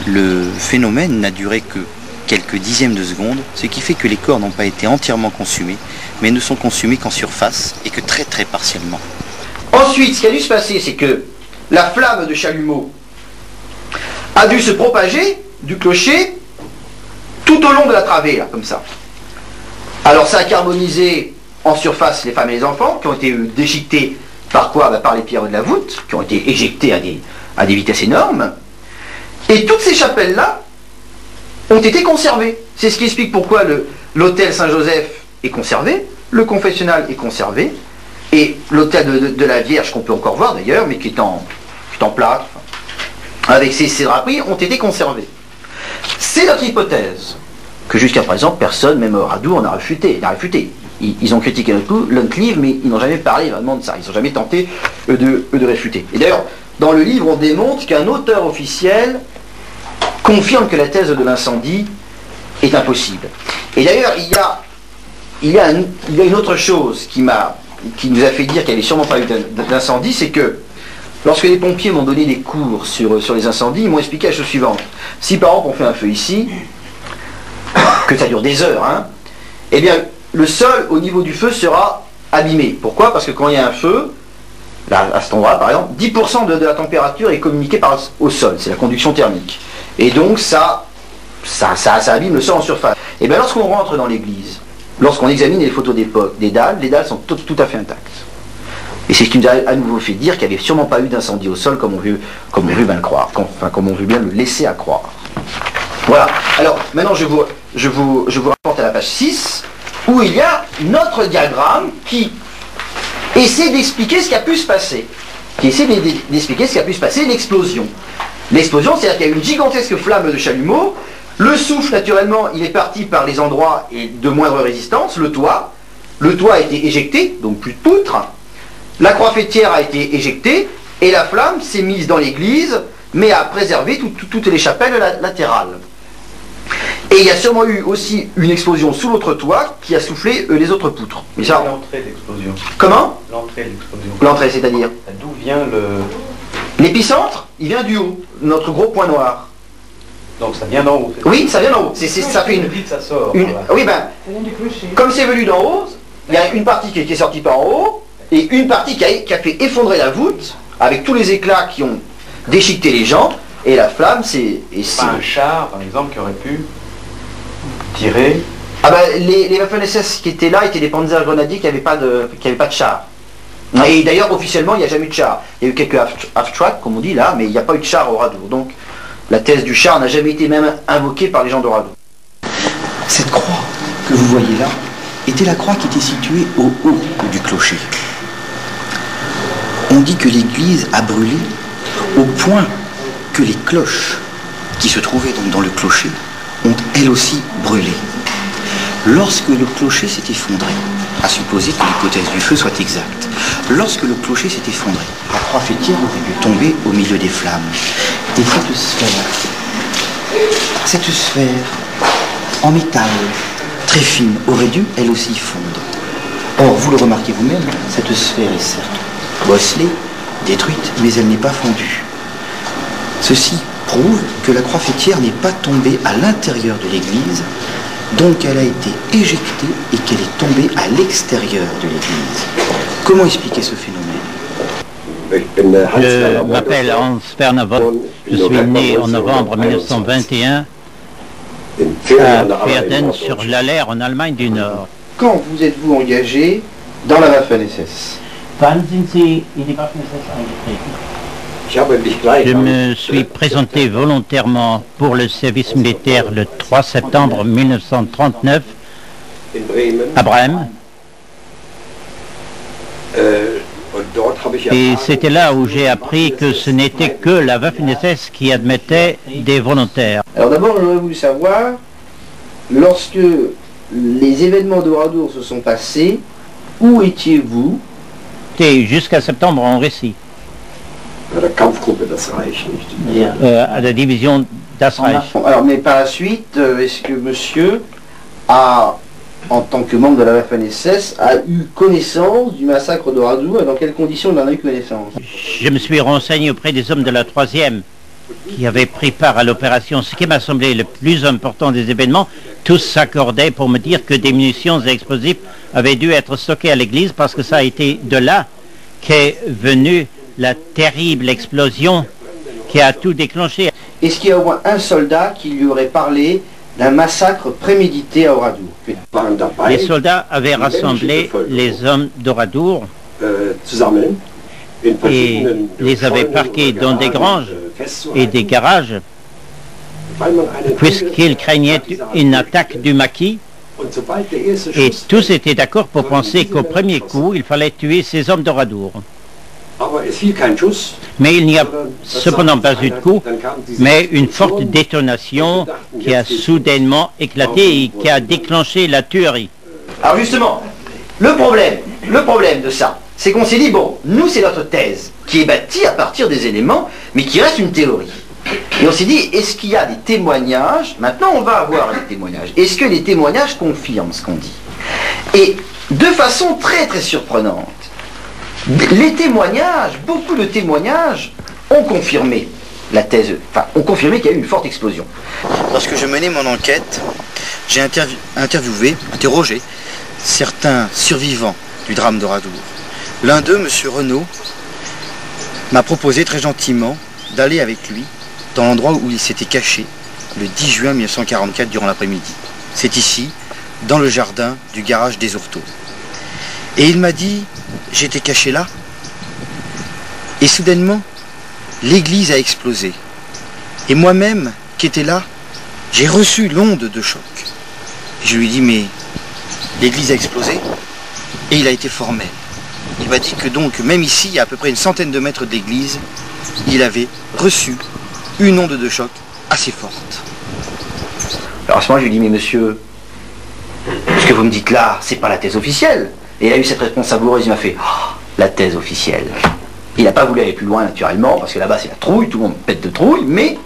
le phénomène n'a duré que quelques dixièmes de seconde, ce qui fait que les corps n'ont pas été entièrement consumés, mais ne sont consumés qu'en surface et que très très partiellement. Ensuite, ce qui a dû se passer, c'est que la flamme de chalumeau a dû se propager du clocher tout au long de la travée, là, comme ça. Alors ça a carbonisé en surface les femmes et les enfants, qui ont été déchiquetés par quoi? Par les pierres de la voûte, qui ont été éjectées à des vitesses énormes. Et toutes ces chapelles-là ont été conservées. C'est ce qui explique pourquoi l'hôtel Saint-Joseph est conservé, le confessionnal est conservé, et l'hôtel de la Vierge, qu'on peut encore voir d'ailleurs, mais qui est en plâtre, avec ses draperies, ont été conservés. C'est notre hypothèse, que jusqu'à présent, personne, même Radour, n'a réfuté. Ils ont critiqué notre livre, mais ils n'ont jamais parlé vraiment de ça. Ils n'ont jamais tenté de réfuter. Et d'ailleurs, dans le livre, on démontre qu'un auteur officiel confirme que la thèse de l'incendie est impossible. Et d'ailleurs, il y a une autre chose qui nous a fait dire qu'il n'y avait sûrement pas eu d'incendie, c'est que lorsque les pompiers m'ont donné des cours sur les incendies, ils m'ont expliqué la chose suivante. Si par exemple on fait un feu ici, que ça dure des heures, hein, eh bien le sol au niveau du feu sera abîmé. Pourquoi? Parce que quand il y a un feu, là, à cet endroit par exemple, 10% de la température est communiquée au sol, c'est la conduction thermique. Et donc ça abîme le sol en surface. Et bien lorsqu'on rentre dans l'église, lorsqu'on examine les photos d'époque, les dalles sont tout à fait intactes. Et c'est ce qui nous a à nouveau fait dire qu'il n'y avait sûrement pas eu d'incendie au sol comme on veut bien le croire, comme on veut bien le laisser à croire. Voilà. Alors maintenant je vous rapporte à la page 6 où il y a notre diagramme qui essaie d'expliquer ce qui a pu se passer. L'explosion. L'explosion, c'est-à-dire qu'il y a eu une gigantesque flamme de chalumeau. Le souffle, naturellement, il est parti par les endroits de moindre résistance. Le toit a été éjecté, donc plus de poutres. La croix fêtière a été éjectée et la flamme s'est mise dans l'église, mais a préservé toutes les chapelles latérales. Et il y a sûrement eu aussi une explosion sous l'autre toit qui a soufflé les autres poutres. Mais ça... L'entrée de l'explosion. Comment? L'entrée de l'explosion. L'entrée, c'est-à-dire? D'où vient l'épicentre, il vient du haut, notre gros point noir. Donc ça vient d'en haut. Oui, ça vient d'en haut. Ça fait ça sort. Oui, ben, comme c'est venu d'en haut, il y a une partie qui est sortie par en haut, et une partie qui a fait effondrer la voûte, avec tous les éclats qui ont déchiqueté les gens, et la flamme, c'est... Pas un char, par exemple, qui aurait pu tirer... Ah ben, les Waffen-SS qui étaient là étaient des panzers grenadiers qui n'avaient pas de char. Et d'ailleurs, officiellement, il n'y a jamais eu de char. Il y a eu quelques half-track, comme on dit là, mais il n'y a pas eu de char au Radour. Donc, la thèse du char n'a jamais été même invoquée par les gens de Radour. Cette croix que vous voyez là était la croix qui était située au haut du clocher. On dit que l'église a brûlé au point que les cloches qui se trouvaient donc dans le clocher ont elles aussi brûlé. Lorsque le clocher s'est effondré, à supposer que l'hypothèse du feu soit exacte, lorsque le clocher s'est effondré, la croix fêtière aurait dû tomber au milieu des flammes. Et cette sphère en métal très fine aurait dû elle aussi fondre. Or, vous le remarquez vous-même, cette sphère est certes bosselée, détruite, mais elle n'est pas fondue. Ceci prouve que la croix fêtière n'est pas tombée à l'intérieur de l'église, Donc elle a été éjectée et qu'elle est tombée à l'extérieur de l'église. Comment expliquer ce phénomène? Je m'appelle Hans Werner Vogt. Je suis né en novembre 1921 à Verden sur l'Aller en Allemagne du Nord. Quand vous êtes-vous engagé dans la Waffen-SS? Wann sind Sie in die Waffen-SS eingetreten? Je me suis présenté volontairement pour le service militaire le 3 septembre 1939 à Brême. Et c'était là où j'ai appris que ce n'était que la Waffen-SS qui admettait des volontaires. Alors d'abord, j'aurais voulu savoir, lorsque les événements d'Oradour se sont passés, où étiez-vous? J'étais jusqu'à septembre en Russie, à la division Das Reich. Alors, mais par la suite, est-ce que monsieur a, en tant que membre de la Waffen-SS, a eu connaissance du massacre d'Oradour et dans quelles conditions il en a eu connaissance? Je me suis renseigné auprès des hommes de la 3e qui avaient pris part à l'opération. Ce qui m'a semblé le plus important des événements, tous s'accordaient pour me dire que des munitions et explosifs avaient dû être stockés à l'église parce que ça a été de là qu'est venue la terrible explosion qui a tout déclenché. Est-ce qu'il y a au moins un soldat qui lui aurait parlé d'un massacre prémédité à Oradour? Les soldats avaient rassemblé les hommes d'Oradour et les avaient parqués dans des granges et des garages puisqu'ils craignaient une attaque du maquis, et tous étaient d'accord pour penser qu'au premier coup il fallait tuer ces hommes d'Oradour. Mais il n'y a cependant pas eu de coup, mais une forte détonation qui a soudainement éclaté et qui a déclenché la tuerie. Alors justement, le problème de ça, c'est qu'on s'est dit, bon, nous c'est notre thèse, qui est bâtie à partir des éléments, mais qui reste une théorie. Et on s'est dit, est-ce qu'il y a des témoignages? Maintenant on va avoir des témoignages. Est-ce que les témoignages confirment ce qu'on dit? Et de façon très très surprenante, les témoignages, beaucoup de témoignages ont confirmé la thèse, enfin ont confirmé qu'il y a eu une forte explosion. Lorsque je menais mon enquête, j'ai interrogé certains survivants du drame d'Oradour. L'un d'eux, M. Renaud, m'a proposé très gentiment d'aller avec lui dans l'endroit où il s'était caché le 10 juin 1944 durant l'après-midi. C'est ici, dans le jardin du garage des Ourteaux. Et il m'a dit, j'étais caché là, et soudainement, l'église a explosé. Et moi-même, qui étais là, j'ai reçu l'onde de choc. Et je lui ai dit, mais l'église a explosé? Et il a été formé. Il m'a dit que donc, même ici, à peu près une centaine de mètres de l'église, il avait reçu une onde de choc assez forte. Alors à ce moment, je lui ai dit, mais monsieur, ce que vous me dites là, c'est pas la thèse officielle. Et il a eu cette réponse savoureuse, il m'a fait, oh, la thèse officielle. Il n'a pas voulu aller plus loin naturellement, parce que là-bas c'est la trouille, tout le monde pète de trouille, mais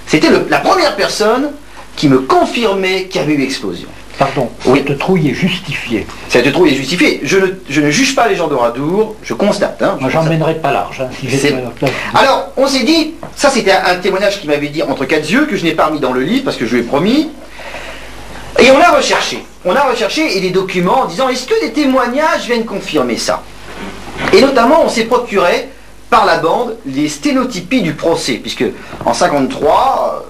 c'était la première personne qui me confirmait qu'il y avait eu explosion. Pardon, oui. Cette trouille est justifiée. Cette trouille est justifiée. Je ne juge pas les gens d'Oradour, je constate. Hein, Moi, j'en mènerai pas large. Hein, si j'étais à leur place. Alors, on s'est dit, ça c'était un témoignage qu'il m'avait dit entre quatre yeux, que je n'ai pas remis dans le livre, parce que je lui ai promis. Et on a recherché. Et des documents en disant, est-ce que des témoignages viennent confirmer ça? Et notamment, on s'est procuré par la bande les sténotypies du procès, puisque en 1953,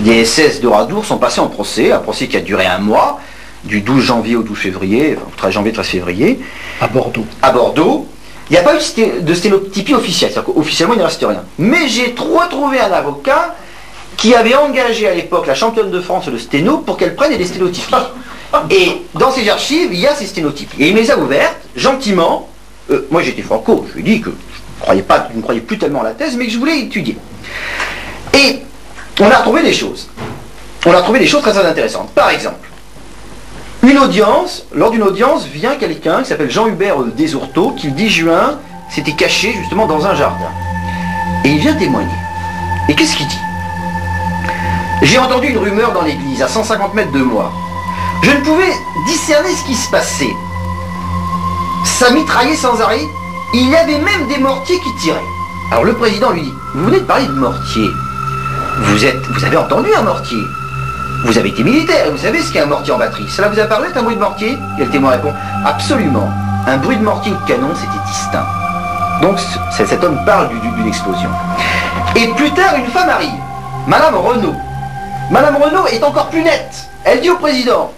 les SS d'Oradour sont passés en procès, un procès qui a duré un mois, du 12 janvier au 12 février, enfin, 13 janvier, 13 février. À Bordeaux. À Bordeaux. Il n'y a pas eu de sténotypie officielle, c'est-à-dire qu'officiellement il ne reste rien. Mais j'ai retrouvé un avocat qui avait engagé à l'époque la championne de France de sténo pour qu'elle prenne des sténotypies. Et dans ses archives, il y a ces sténotypies. Et il me les a ouvertes, gentiment. Moi j'étais franco, je lui ai dit que je ne croyais plus tellement à la thèse, mais que je voulais étudier. Et on a retrouvé des choses. Très très intéressantes. Par exemple, lors d'une audience, vient quelqu'un qui s'appelle Jean-Hubert Desourteaux, qui le 10 juin s'était caché justement dans un jardin. Et il vient témoigner. Et qu'est-ce qu'il dit? J'ai entendu une rumeur dans l'église, à 150 mètres de moi. Je ne pouvais discerner ce qui se passait. Ça mitraillait sans arrêt. Il y avait même des mortiers qui tiraient. Alors le président lui dit, vous venez de parler de mortier. Vous avez entendu un mortier? vous avez été militaire, vous savez ce qu'est un mortier en batterie. Cela vous a parlé d'un bruit de mortier? Et le témoin répond, absolument. Un bruit de mortier ou de canon, c'était distinct. Donc cet homme parle d'une explosion. Et plus tard, une femme arrive, Madame Renaud. Madame Renaud est encore plus nette. Elle dit au président,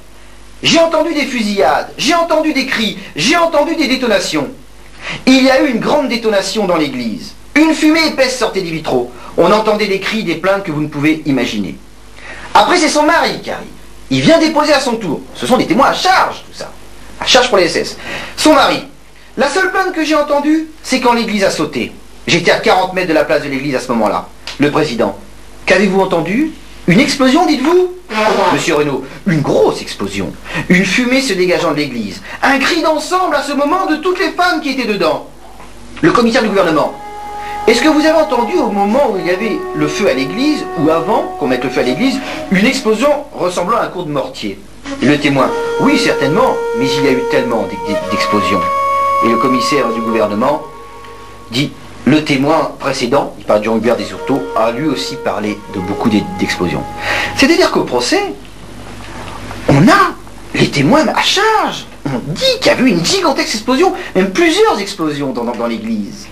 j'ai entendu des fusillades, j'ai entendu des cris, j'ai entendu des détonations. Il y a eu une grande détonation dans l'église. Une fumée épaisse sortait des vitraux. On entendait des cris, des plaintes que vous ne pouvez imaginer. Après, c'est son mari qui arrive. Il vient déposer à son tour. Ce sont des témoins à charge, tout ça. À charge pour les SS. Son mari. La seule plainte que j'ai entendue, c'est quand l'église a sauté. J'étais à 40 mètres de la place de l'église à ce moment-là. Le président. Qu'avez-vous entendu? Une explosion, dites-vous? Monsieur Renaud, une grosse explosion. Une fumée se dégageant de l'église. Un cri d'ensemble à ce moment de toutes les femmes qui étaient dedans. Le commissaire du gouvernement. Est-ce que vous avez entendu au moment où il y avait le feu à l'église, ou avant qu'on mette le feu à l'église, une explosion ressemblant à un coup de mortier? Le témoin. Oui, certainement, mais il y a eu tellement d'explosions. Et le commissaire du gouvernement dit, le témoin précédent, il parle de Jean-Hubert Desurtot, a lui aussi parlé de beaucoup d'explosions. C'est-à-dire qu'au procès, on a les témoins à charge. On dit qu'il y a eu une gigantesque explosion, même plusieurs explosions dans l'église.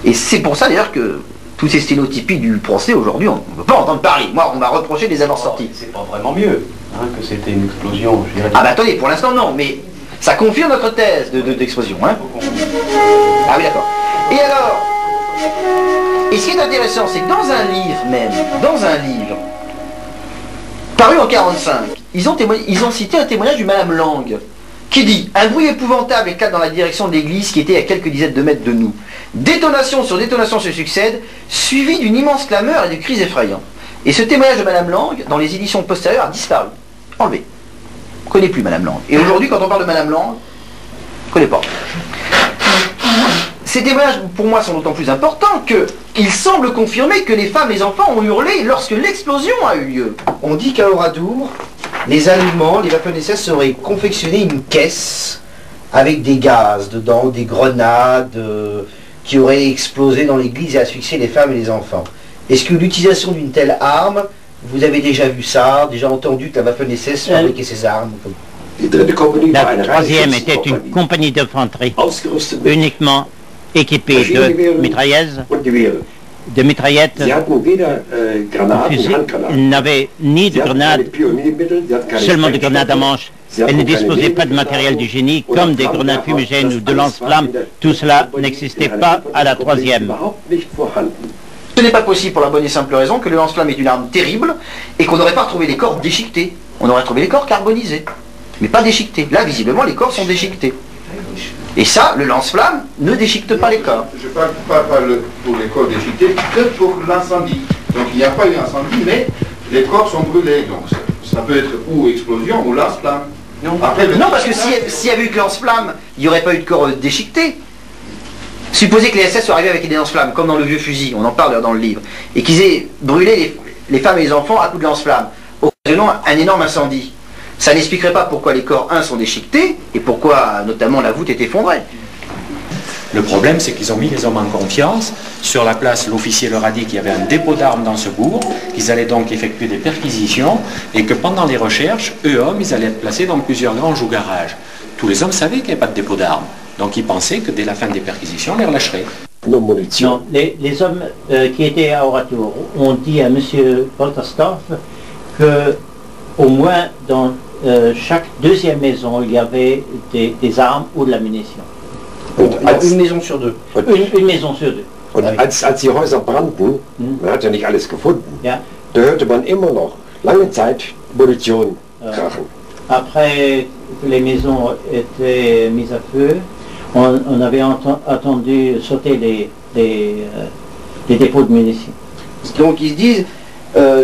Et c'est pour ça d'ailleurs que tous ces stéréotypies du procès aujourd'hui, on ne peut pas entendre parler. Moi, on m'a reproché de les avoir sortis. C'est pas vraiment mieux que c'était une explosion, je dirais. Ah bah attendez, pour l'instant non, mais ça confirme notre thèse d'explosion. Hein. Ah oui, d'accord. Et alors, et ce qui est intéressant, c'est que dans un livre, paru en 1945, ils ont cité un témoignage du Madame Lang, qui dit « Un bruit épouvantable éclate dans la direction de l'église qui était à quelques dizaines de mètres de nous. Détonation sur détonation se succèdent, suivie d'une immense clameur et de cris effrayants. » Et ce témoignage de Madame Lang, dans les éditions postérieures, a disparu, enlevé. On ne connaît plus Madame Lang. Et aujourd'hui, quand on parle de Madame Lang, on ne connaît pas. Ces témoignages, pour moi, sont d'autant plus importants qu'ils semblent confirmer que les femmes et les enfants ont hurlé lorsque l'explosion a eu lieu. On dit qu'à Oradour, les Allemands, les Waffen-SS, auraient confectionné une caisse avec des gaz dedans, des grenades qui auraient explosé dans l'église et asphyxié les femmes et les enfants. Est-ce que l'utilisation d'une telle arme, vous avez déjà vu ça, déjà entendu que la Waffen-SS fabriquait ces armes? La troisième était une compagnie d'infanterie uniquement équipée de mitrailleuses, de mitraillettes, elle n'avait ni de grenades, seulement de grenades à manche. Elle ne disposait pas de matériel du génie, comme des grenades fumigènes ou de lance-flammes. Tout cela n'existait pas à la troisième. Ce n'est pas possible pour la bonne et simple raison que le lance-flamme est une arme terrible et qu'on n'aurait pas retrouvé les corps déchiquetés. On aurait trouvé les corps carbonisés, mais pas déchiquetés. Là, visiblement, les corps sont déchiquetés. Et ça, le lance-flamme ne déchiquete pas les corps. Je parle pas pour les corps déchiquetés, que pour l'incendie. Donc il n'y a pas eu incendie, mais les corps sont brûlés. Donc ça peut être ou explosion ou lance-flamme. Non, parce que s'il y avait eu que lance-flamme, il n'y aurait pas eu de corps déchiquetés. Supposez que les SS soient arrivés avec des lance-flammes, comme dans le vieux fusil, on en parle dans le livre, et qu'ils aient brûlé les femmes et les enfants à coups de lance-flammes, occasionnant un énorme incendie. Ça n'expliquerait pas pourquoi les corps, sont déchiquetés, et pourquoi, notamment, la voûte est effondrée. Le problème, c'est qu'ils ont mis les hommes en confiance. Sur la place, l'officier leur a dit qu'il y avait un dépôt d'armes dans ce bourg, qu'ils allaient donc effectuer des perquisitions, et que pendant les recherches, eux, hommes, ils allaient être placés dans plusieurs granges ou garages. Tous les hommes savaient qu'il n'y avait pas de dépôt d'armes, donc ils pensaient que dès la fin des perquisitions, on les relâcherait. Non, les hommes qui étaient à Oradour ont dit à M. Wolterstorff que au moins dans chaque deuxième maison, il y avait des armes ou de la munition. Une maison sur deux. Une maison sur deux. Und als die Häuser brannten, man hat ja nicht alles gefunden, da hörte man immer noch lange Zeit Munition krachen. Après que les maisons étaient mises à feu, on avait entendu sauter les dépôts de munitions. Donc ils se disent,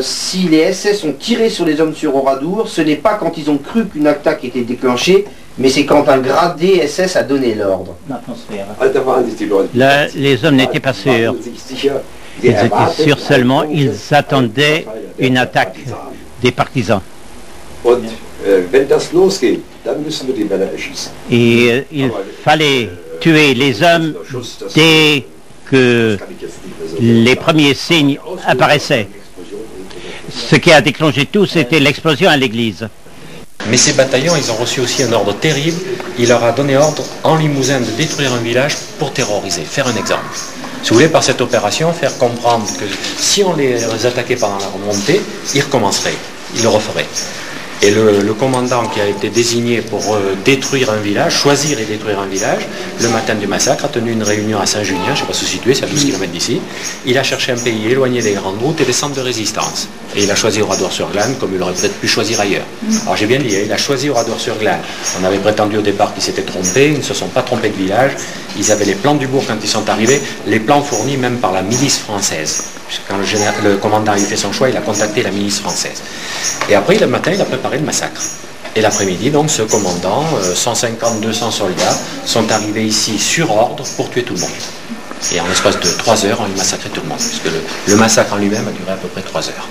si les SS ont tiré sur les hommes sur Oradour, ce n'est pas quand ils ont cru qu'une attaque était déclenchée, mais c'est quand un gradé SS a donné l'ordre. Là, les hommes n'étaient pas sûrs. Ils étaient sûrs seulement, ils attendaient une attaque des partisans. Et il fallait tuer les hommes dès que les premiers signes apparaissaient. ce qui a déclenché tout, c'était l'explosion à l'église. Mais ces bataillons, ils ont reçu aussi un ordre terrible. Il leur a donné ordre en Limousin de détruire un village pour terroriser, faire un exemple. Si vous voulez, par cette opération, faire comprendre que si on les attaquait pendant la remontée, ils recommenceraient, ils le referaient. Et le commandant qui a été désigné pour détruire un village, choisir et détruire un village, le matin du massacre, a tenu une réunion à Saint-Junien, je ne sais pas où se situer, c'est à 12 km d'ici. Il a cherché un pays éloigné des grandes routes et des centres de résistance. Et il a choisi Oradour-sur-Glane, comme il aurait peut-être pu choisir ailleurs. Alors j'ai bien dit, il a choisi Oradour-sur-Glane. On avait prétendu au départ qu'ils s'étaient trompés, ils ne se sont pas trompés de village. Ils avaient les plans du bourg quand ils sont arrivés, les plans fournis même par la milice française. Quand le commandant a fait son choix, il a contacté la milice française. Et après, le matin, il a préparé le massacre. Et l'après-midi, donc, ce commandant, 150-200 soldats, sont arrivés ici sur ordre pour tuer tout le monde. Et en l'espace de 3 heures, on a massacré tout le monde, puisque le massacre en lui-même a duré à peu près 3 heures.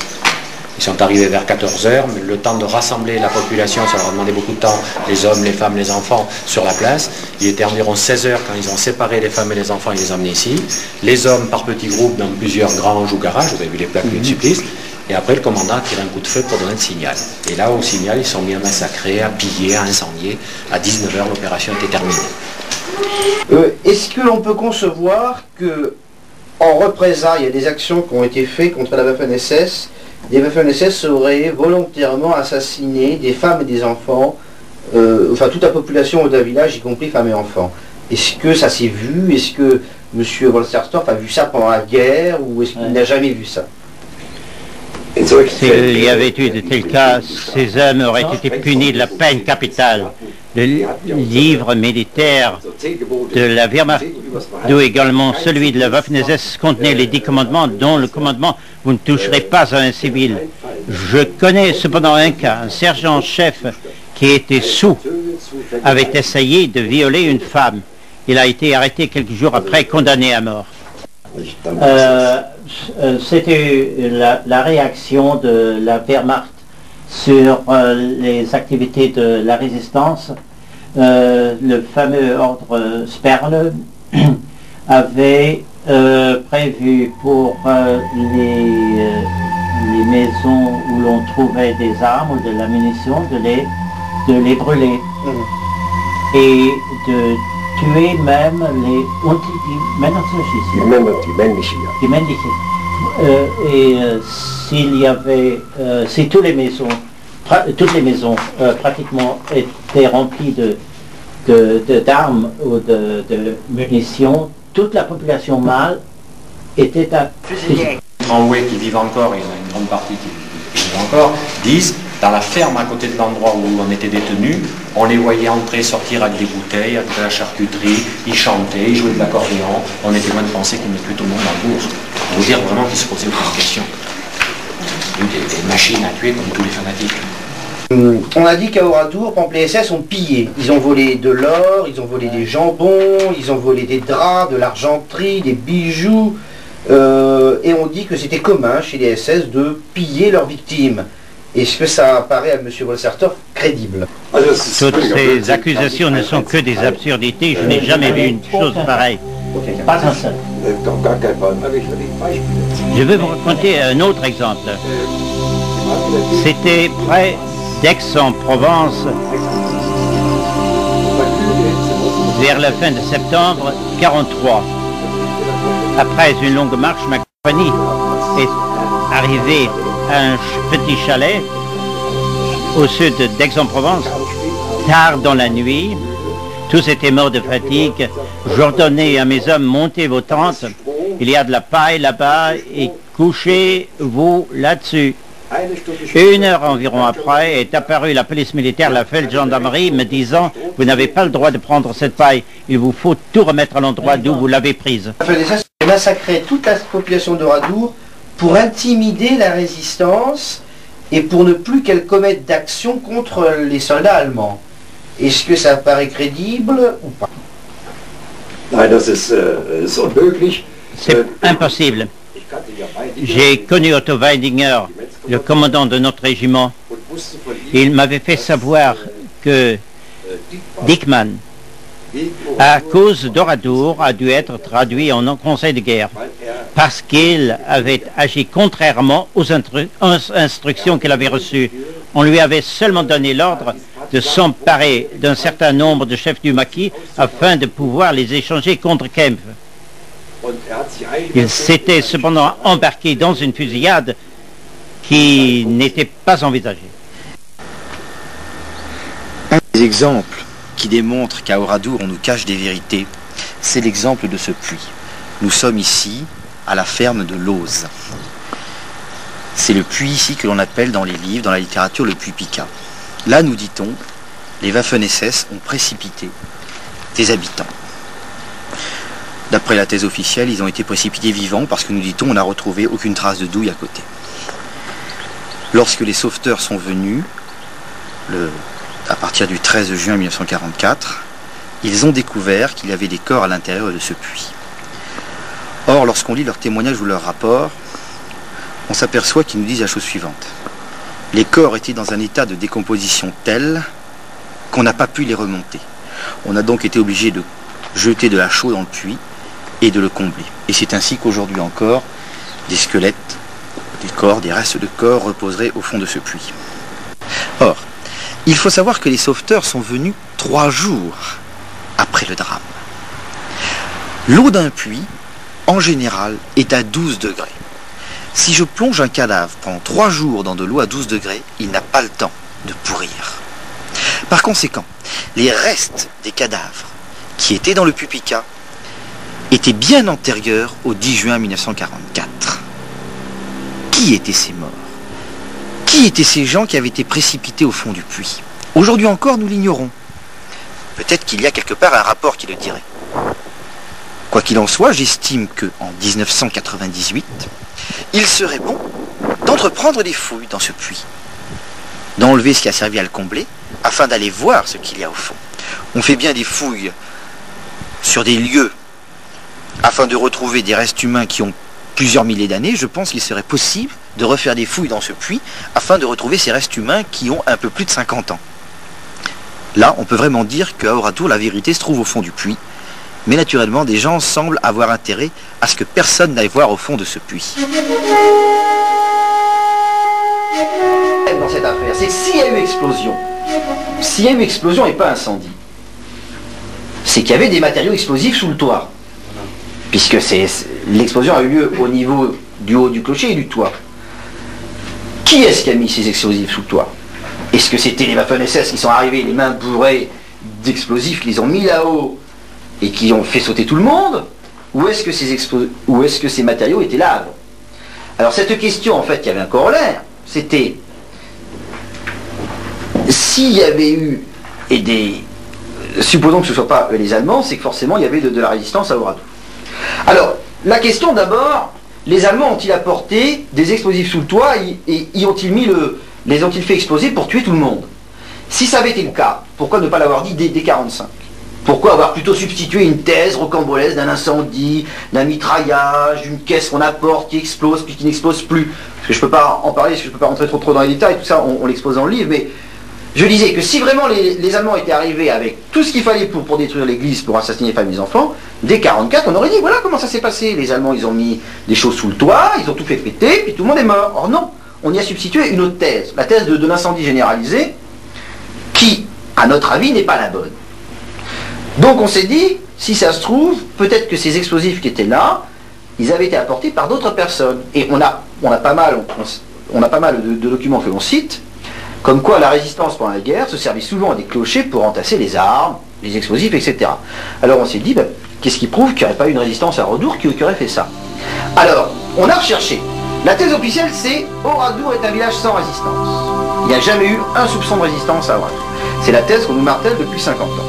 Ils sont arrivés vers 14 heures, mais le temps de rassembler la population, ça leur a demandé beaucoup de temps, les hommes, les femmes, les enfants, sur la place. Il était environ 16 heures quand ils ont séparé les femmes et les enfants et les emmenés ici. Les hommes par petits groupes dans plusieurs granges ou garages, vous avez vu les plaques de supplice. Et après, le commandant a tiré un coup de feu pour donner le signal. Et là, au signal, ils sont mis à massacrer, à piller, à incendier. À 19 heures, l'opération était terminée. Est-ce que l'on peut concevoir que, en représailles, il y a des actions qui ont été faites contre la Waffen-SS, des Waffen-SS auraient volontairement assassiné des femmes et des enfants, enfin toute la population d'un village, y compris femmes et enfants. Est-ce que ça s'est vu? Est-ce que M. Wolterstorff a vu ça pendant la guerre, ou est-ce qu'il n'a jamais vu ça? S'il y avait eu de tels cas, ces hommes auraient été punis de la peine capitale. Le livre militaire de la Wehrmacht, d'où également celui de la Waffen-SS, contenait les 10 commandements, dont le commandement « Vous ne toucherez pas à un civil ». Je connais cependant un cas, un sergent-chef qui était sous, avait essayé de violer une femme. Il a été arrêté quelques jours après, condamné à mort. C'était la réaction de la Wehrmacht sur les activités de la résistance. Le fameux ordre Sperle avait prévu pour les maisons où l'on trouvait des armes ou de la munition de les brûler et de tuer même les s'il y avait, si toutes les maisons pratiquement étaient remplies d'armes ou de munitions, toute la population mâle était à fusiller. En Oué qui vivent encore, il y en a une grande partie qui vivent encore, disent, dans la ferme à côté de l'endroit où on était détenus, on les voyait entrer, sortir avec des bouteilles, avec de la charcuterie, ils chantaient, ils jouaient de l'accordéon, on était loin de penser qu'ils mettaient tout le monde dans le bourg. Pour vous dire vraiment qu'ils se posaient aucune question. Des machines à tuer comme tous les fanatiques. On a dit qu'à Oradour, les SS ont pillé. Ils ont volé de l'or, ils ont volé des jambons, ils ont volé des draps, de l'argenterie, des bijoux. Et on dit que c'était commun chez les SS de piller leurs victimes. Est-ce que ça apparaît à M. Wolterstorff crédible? Toutes ces accusations ne sont que des absurdités. Je n'ai jamais vu une chose pareille. Pas un seul. Je vais vous raconter un autre exemple. C'était près d'Aix-en-Provence, vers la fin de septembre 1943. Après une longue marche, ma compagnie est arrivée à un petit chalet au sud d'Aix-en-Provence, tard dans la nuit. Tous étaient morts de fatigue. J'ordonnais à mes hommes, montez vos tentes, il y a de la paille là-bas et couchez-vous là-dessus. 1 heure environ après est apparue la police militaire, la Feldgendarmerie, me disant « Vous n'avez pas le droit de prendre cette paille, il vous faut tout remettre à l'endroit d'où vous l'avez prise. » Ils massacraient toute la population d'Oradour pour intimider la résistance et pour ne plus qu'elle commette d'actions contre les soldats allemands. Est-ce que ça paraît crédible ou pas? C'est impossible. J'ai connu Otto Weidinger, le commandant de notre régiment. Il m'avait fait savoir que Dickmann, à cause d'Oradour, a dû être traduit en conseil de guerre. parce qu'il avait agi contrairement aux instructions qu'il avait reçues. On lui avait seulement donné l'ordre de s'emparer d'un certain nombre de chefs du maquis afin de pouvoir les échanger contre Kempf. Il s'était cependant embarqué dans une fusillade qui n'était pas envisagée. Un des exemples qui démontre qu'à Oradour on nous cache des vérités, c'est l'exemple de ce puits. Nous sommes ici à la ferme de Lose. C'est le puits ici que l'on appelle dans les livres, dans la littérature, le puits Picat. Là, nous dit-on, les Waffen-SS ont précipité des habitants. D'après la thèse officielle, ils ont été précipités vivants parce que, nous dit-on, on n'a retrouvé aucune trace de douille à côté. Lorsque les sauveteurs sont venus, à partir du 13 juin 1944, ils ont découvert qu'il y avait des corps à l'intérieur de ce puits. Or, lorsqu'on lit leurs témoignages ou leurs rapports, on s'aperçoit qu'ils nous disent la chose suivante. Les corps étaient dans un état de décomposition tel qu'on n'a pas pu les remonter. On a donc été obligé de jeter de la chaux dans le puits et de le combler. Et c'est ainsi qu'aujourd'hui encore, des squelettes, des corps, des restes de corps reposeraient au fond de ce puits. Or, il faut savoir que les sauveteurs sont venus 3 jours après le drame. L'eau d'un puits, en général, est à 12 degrés. Si je plonge un cadavre pendant 3 jours dans de l'eau à 12 degrés, il n'a pas le temps de pourrir. Par conséquent, les restes des cadavres qui étaient dans le puits Picat étaient bien antérieurs au 10 juin 1944. Qui étaient ces morts? Qui étaient ces gens qui avaient été précipités au fond du puits? Aujourd'hui encore, nous l'ignorons. Peut-être qu'il y a quelque part un rapport qui le dirait. Quoi qu'il en soit, j'estime qu'en 1998, il serait bon d'entreprendre des fouilles dans ce puits, d'enlever ce qui a servi à le combler, afin d'aller voir ce qu'il y a au fond. On fait bien des fouilles sur des lieux, afin de retrouver des restes humains qui ont plusieurs milliers d'années. Je pense qu'il serait possible de refaire des fouilles dans ce puits, afin de retrouver ces restes humains qui ont un peu plus de 50 ans. Là, on peut vraiment dire qu'à Oradour, la vérité se trouve au fond du puits. Mais naturellement, des gens semblent avoir intérêt à ce que personne n'aille voir au fond de ce puits. Dans cette affaire, c'est que s'il y a eu explosion et pas incendie, c'est qu'il y avait des matériaux explosifs sous le toit. Puisque l'explosion a eu lieu au niveau du haut du clocher et du toit. Qui est-ce qui a mis ces explosifs sous le toit? Est-ce que c'était les Waffen-SS qui sont arrivés, les mains bourrées d'explosifs, qui les ont mis là-haut et qui ont fait sauter tout le monde? Ou est-ce que ces matériaux étaient là avant? Alors cette question, en fait, il y avait un corollaire. C'était s'il y avait eu, supposons que ce ne soit pas les Allemands, c'est que forcément il y avait de la résistance à Oradour. Alors, la question d'abord, les Allemands ont-ils apporté des explosifs sous le toit et les ont-ils fait exploser pour tuer tout le monde? Si ça avait été le cas, pourquoi ne pas l'avoir dit dès 1945? Pourquoi avoir plutôt substitué une thèse rocambolesque d'un incendie, d'un mitraillage, d'une caisse qu'on apporte qui explose puis qui n'explose plus? Parce que je ne peux pas en parler, je ne peux pas rentrer trop dans les détails, tout ça on l'expose dans le livre, mais je disais que si vraiment les Allemands étaient arrivés avec tout ce qu'il fallait pour détruire l'église, pour assassiner les femmes et les enfants, dès 1944 on aurait dit voilà comment ça s'est passé. Les Allemands ils ont mis des choses sous le toit, ils ont tout fait péter, puis tout le monde est mort. Or non, on y a substitué une autre thèse, la thèse de l'incendie généralisé, qui, à notre avis, n'est pas la bonne. Donc on s'est dit, si ça se trouve, peut-être que ces explosifs qui étaient là, ils avaient été apportés par d'autres personnes. Et on a pas mal de documents que l'on cite, comme quoi la résistance pendant la guerre se servait souvent à des clochers pour entasser les armes, les explosifs, etc. Alors on s'est dit, qu'est-ce qui prouve qu'il n'y aurait pas eu une résistance à Oradour qui aurait fait ça? Alors, on a recherché. La thèse officielle, c'est Oradour est un village sans résistance. Il n'y a jamais eu un soupçon de résistance à Oradour. C'est la thèse qu'on nous martèle depuis 50 ans.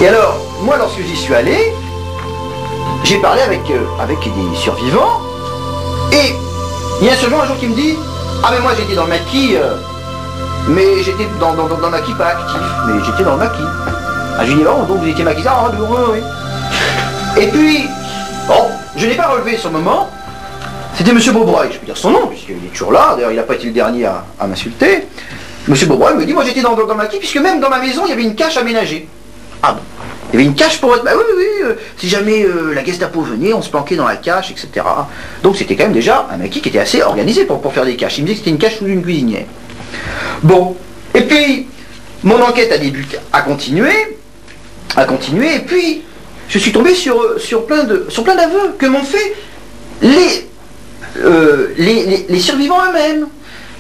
Et alors, moi, lorsque j'y suis allé, j'ai parlé avec des survivants, et il y a un survivant un jour qui me dit « Ah mais moi j'étais dans le maquis, mais j'étais dans le maquis pas actif, mais j'étais dans le maquis. » Ah je lui dis « Oh, donc vous étiez maquisard? Ah oui. » Et puis, bon, je n'ai pas relevé sur le moment, c'était M. Beaubreuil, je peux dire son nom, puisqu'il est toujours là, d'ailleurs il n'a pas été le dernier à m'insulter. M. Beaubreuil me dit « Moi j'étais dans le maquis, puisque même dans ma maison il y avait une cache aménagée. » Ah bon. Il y avait une cache pour votre... Bah oui, si jamais la Gestapo venait, on se planquait dans la cache, etc. Donc c'était quand même déjà un maquis qui était assez organisé pour faire des caches. Il me disait que c'était une cache sous une cuisinière. Bon, et puis, mon enquête a continué, et puis, je suis tombé sur plein d'aveux que m'ont fait les survivants eux-mêmes.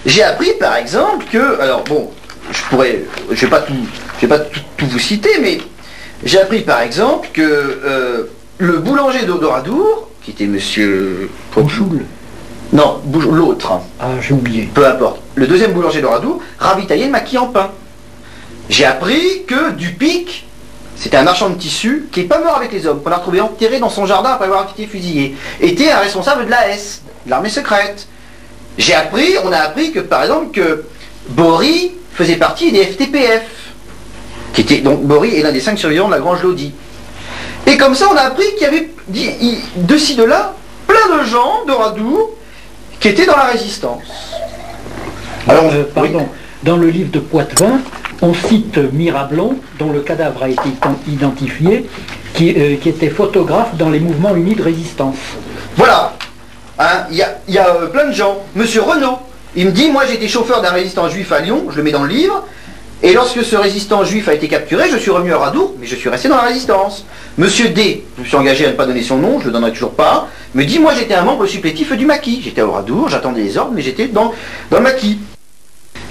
J'ai appris, par exemple, que... Alors bon, je vais pas tout vous citer, mais j'ai appris, par exemple, que le boulanger d'Oradour, qui était monsieur... Bouchoul. Non, l'autre. Ah, j'ai oublié. Peu importe. Le deuxième boulanger d'Oradour ravitaillait le maquis en pain. J'ai appris que Dupic, c'était un marchand de tissus qui n'est pas mort avec les hommes, qu'on a retrouvé enterré dans son jardin après avoir été fusillé, était un responsable de l'AS, de l'armée secrète. On a appris que, par exemple, que Bory faisait partie des FTPF. Donc Bory est l'un des 5 survivants de la Grange Lodi. Et comme ça, on a appris qu'il y avait de ci, de là, plein de gens d'Oradour qui étaient dans la résistance. Alors, pardon, oui. Dans le livre de Poitevin, on cite Mirablon, dont le cadavre a été identifié, qui était photographe dans les mouvements unis de résistance. Voilà. Il y a plein de gens. Monsieur Renaud, il me dit, moi j'étais chauffeur d'un résistant juif à Lyon, je le mets dans le livre, et lorsque ce résistant juif a été capturé, je suis revenu à Oradour, mais je suis resté dans la résistance. Monsieur D, je me suis engagé à ne pas donner son nom, je le donnerai toujours pas, me dit, moi j'étais un membre supplétif du maquis. J'étais à Oradour, j'attendais les ordres, mais j'étais dans le maquis.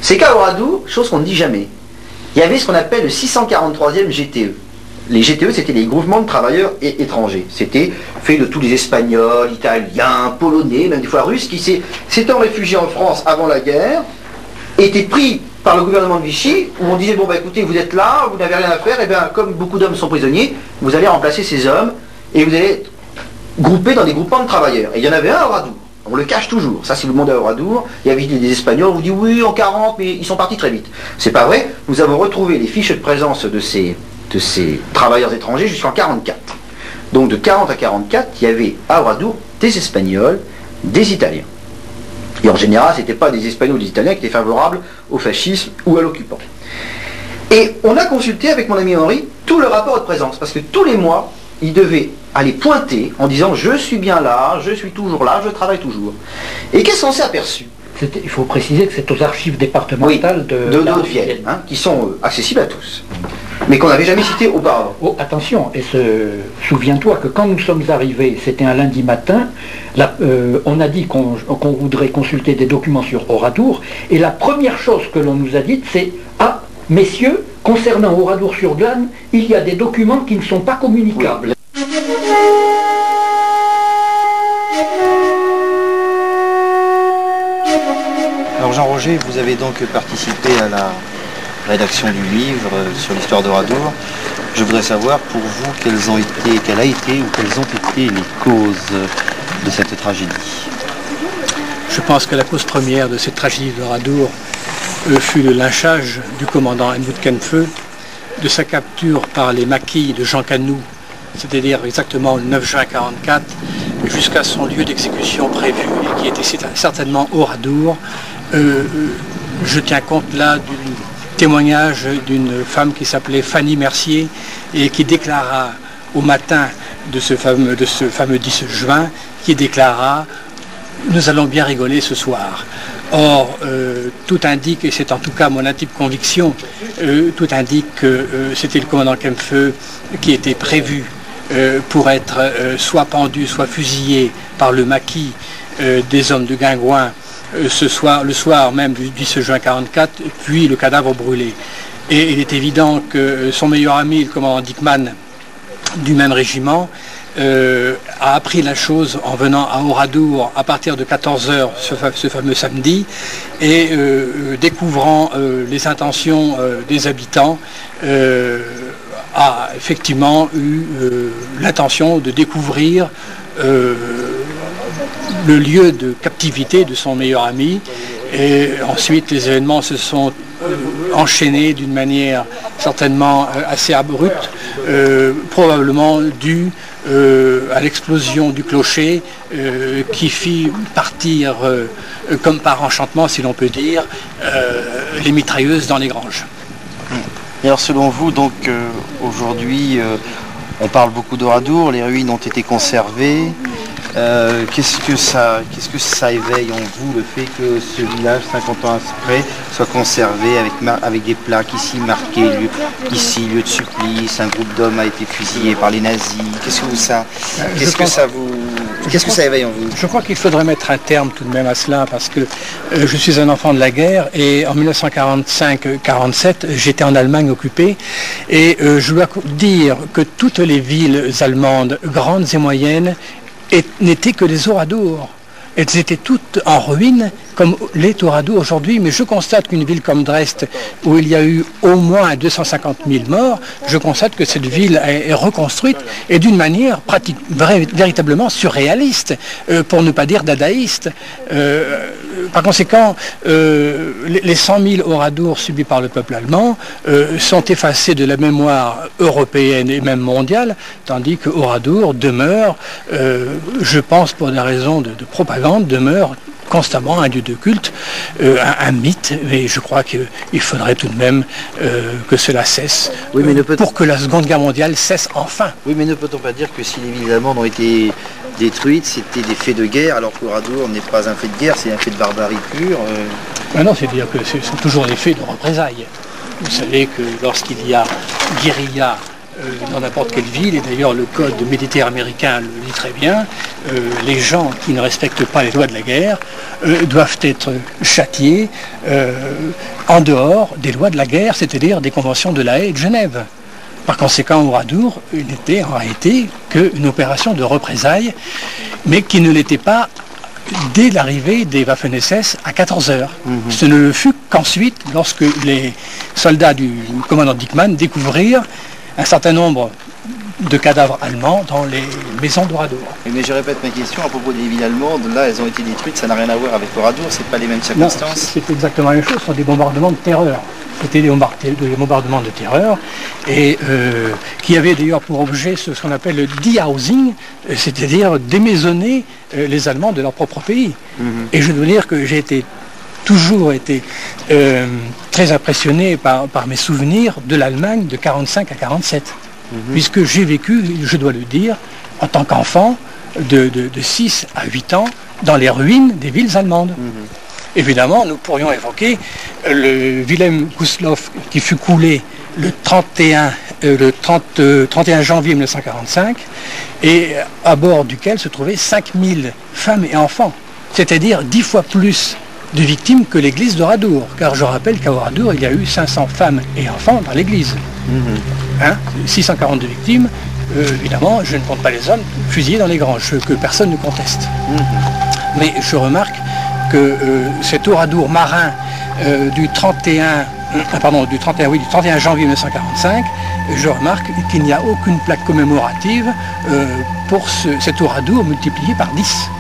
C'est qu'à Oradour, chose qu'on ne dit jamais, il y avait ce qu'on appelle le 643e GTE. Les GTE, c'était les groupements de travailleurs étrangers. C'était fait de tous les Espagnols, Italiens, Polonais, même des fois Russes, qui s'étant réfugiés en France avant la guerre, étaient pris par le gouvernement de Vichy, où on disait, bon bah écoutez, vous êtes là, vous n'avez rien à faire, et bien comme beaucoup d'hommes sont prisonniers, vous allez remplacer ces hommes, et vous allez être groupés dans des groupements de travailleurs. Et il y en avait un à Oradour. On le cache toujours. Ça, si vous demandez à Oradour, il y avait des Espagnols, on vous dit oui, en 40, mais ils sont partis très vite. C'est pas vrai. Nous avons retrouvé les fiches de présence de ces travailleurs étrangers jusqu'en 44. Donc de 40 à 44, il y avait à Oradour des Espagnols, des Italiens. Et en général, ce n'étaient pas des Espagnols ou des Italiens qui étaient favorables au fascisme ou à l'occupant. Et on a consulté avec mon ami Henri tout le rapport de présence, parce que tous les mois, il devait aller pointer en disant « je suis bien là, je suis toujours là, je travaille toujours ». Et qu'est-ce qu'on s'est aperçu? Il faut préciser que c'est aux archives départementales de Haute-Vienne, qui sont accessibles à tous, mais qu'on n'avait jamais cité auparavant. Oh, attention, et souviens-toi que quand nous sommes arrivés, c'était un lundi matin, on a dit qu'on voudrait consulter des documents sur Oradour, et la première chose que l'on nous a dite, c'est « ah, messieurs, concernant Oradour-sur-Glane, il y a des documents qui ne sont pas communicables. Oui. » Alors Jean-Roger, vous avez donc participé à la rédaction du livre sur l'histoire d'Oradour. Je voudrais savoir pour vous quelles ont été les causes de cette tragédie. Je pense que la cause première de cette tragédie d'Oradour fut le lynchage du commandant Helmut Kempfeu, de sa capture par les maquis de Jean Canou, c'est-à-dire exactement le 9 juin 1944, jusqu'à son lieu d'exécution prévu, et qui était certainement Oradour. Je tiens compte là du témoignage d'une femme qui s'appelait Fanny Mercier et qui déclara au matin de ce fameux 10 juin, qui déclara « Nous allons bien rigoler ce soir ». Or, tout indique, et c'est en tout cas mon intime conviction, tout indique que c'était le commandant Kempfeu qui était prévu pour être soit pendu, soit fusillé par le maquis des hommes de Guingouin le soir même du 10 juin 1944, puis le cadavre brûlé. Et il est évident que son meilleur ami, le commandant Dickmann, du même régiment, a appris la chose en venant à Oradour à partir de 14h ce fameux samedi, et découvrant les intentions des habitants, a effectivement eu l'intention de découvrir le lieu de captivité de son meilleur ami, et ensuite les événements se sont enchaînés d'une manière certainement assez abrupte, probablement due à l'explosion du clocher qui fit partir, comme par enchantement si l'on peut dire, les mitrailleuses dans les granges. Et alors selon vous, donc aujourd'hui, on parle beaucoup d'Oradour, les ruines ont été conservées. Qu'est-ce que ça éveille en vous, le fait que ce village, 50 ans après, soit conservé avec des plaques ici marquées, ici lieu de supplice, un groupe d'hommes a été fusillé par les nazis. Qu'est-ce que ça éveille en vous? Je crois qu'il faudrait mettre un terme tout de même à cela, parce que je suis un enfant de la guerre et en 1945-47, j'étais en Allemagne occupée et je dois dire que toutes les villes allemandes, grandes et moyennes, n'étaient que des Oradours. Elles étaient toutes en ruine, comme l'est Oradour aujourd'hui, mais je constate qu'une ville comme Dresde, où il y a eu au moins 250 000 morts, je constate que cette ville est reconstruite et d'une manière véritablement surréaliste, pour ne pas dire dadaïste. Par conséquent, les 100 000 Oradours subis par le peuple allemand sont effacés de la mémoire européenne et même mondiale, tandis que Oradour demeure, je pense pour des raisons de propagande, demeure constamment un lieu de culte, un mythe, mais je crois qu'il faudrait tout de même que cela cesse, oui, mais pour que la Seconde Guerre mondiale cesse enfin. Oui, mais ne peut-on pas dire que si les villes allemandes ont été détruites, c'était des faits de guerre, alors qu'Oradour n'est pas un fait de guerre, c'est un fait de barbarie pure Non, c'est-à-dire que ce sont toujours des faits de représailles. Vous savez que lorsqu'il y a guérilla dans n'importe quelle ville, et d'ailleurs le code militaire américain le dit très bien, les gens qui ne respectent pas les lois de la guerre doivent être châtiés en dehors des lois de la guerre, c'est-à-dire des conventions de La Haye et de Genève. Par conséquent, Oradour n'était en réalité qu'une opération de représailles, mais qui ne l'était pas dès l'arrivée des Waffen-SS à 14h. Ce ne le fut qu'ensuite, lorsque les soldats du commandant Dickmann découvrirent un certain nombre de cadavres allemands dans les maisons d'Oradour. Mais je répète ma question à propos des villes allemandes. Là, elles ont été détruites, ça n'a rien à voir avec Oradour, c'est pas les mêmes circonstances. C'est exactement la même chose, ce sont des bombardements de terreur. C'était des bombardements de terreur et qui avaient d'ailleurs pour objet ce qu'on appelle le de-housing, c'est-à-dire démaisonner les Allemands de leur propre pays. Et je dois dire que j'ai toujours été très impressionné par mes souvenirs de l'Allemagne de 45 à 47, puisque j'ai vécu, je dois le dire, en tant qu'enfant, de 6 à 8 ans, dans les ruines des villes allemandes. Évidemment, nous pourrions évoquer le Wilhelm Gustloff qui fut coulé le 31 janvier 1945 et à bord duquel se trouvaient 5000 femmes et enfants, c'est-à-dire 10 fois plus de victimes que l'église d'Oradour, car je rappelle qu'à Oradour, il y a eu 500 femmes et enfants dans l'église. 642 victimes, évidemment, je ne compte pas les hommes fusillés dans les granges, que personne ne conteste. Mais je remarque que cet Oradour marin du 31 janvier 1945, je remarque qu'il n'y a aucune plaque commémorative pour cet Oradour multiplié par 10.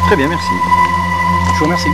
Très bien, merci. Je vous remercie.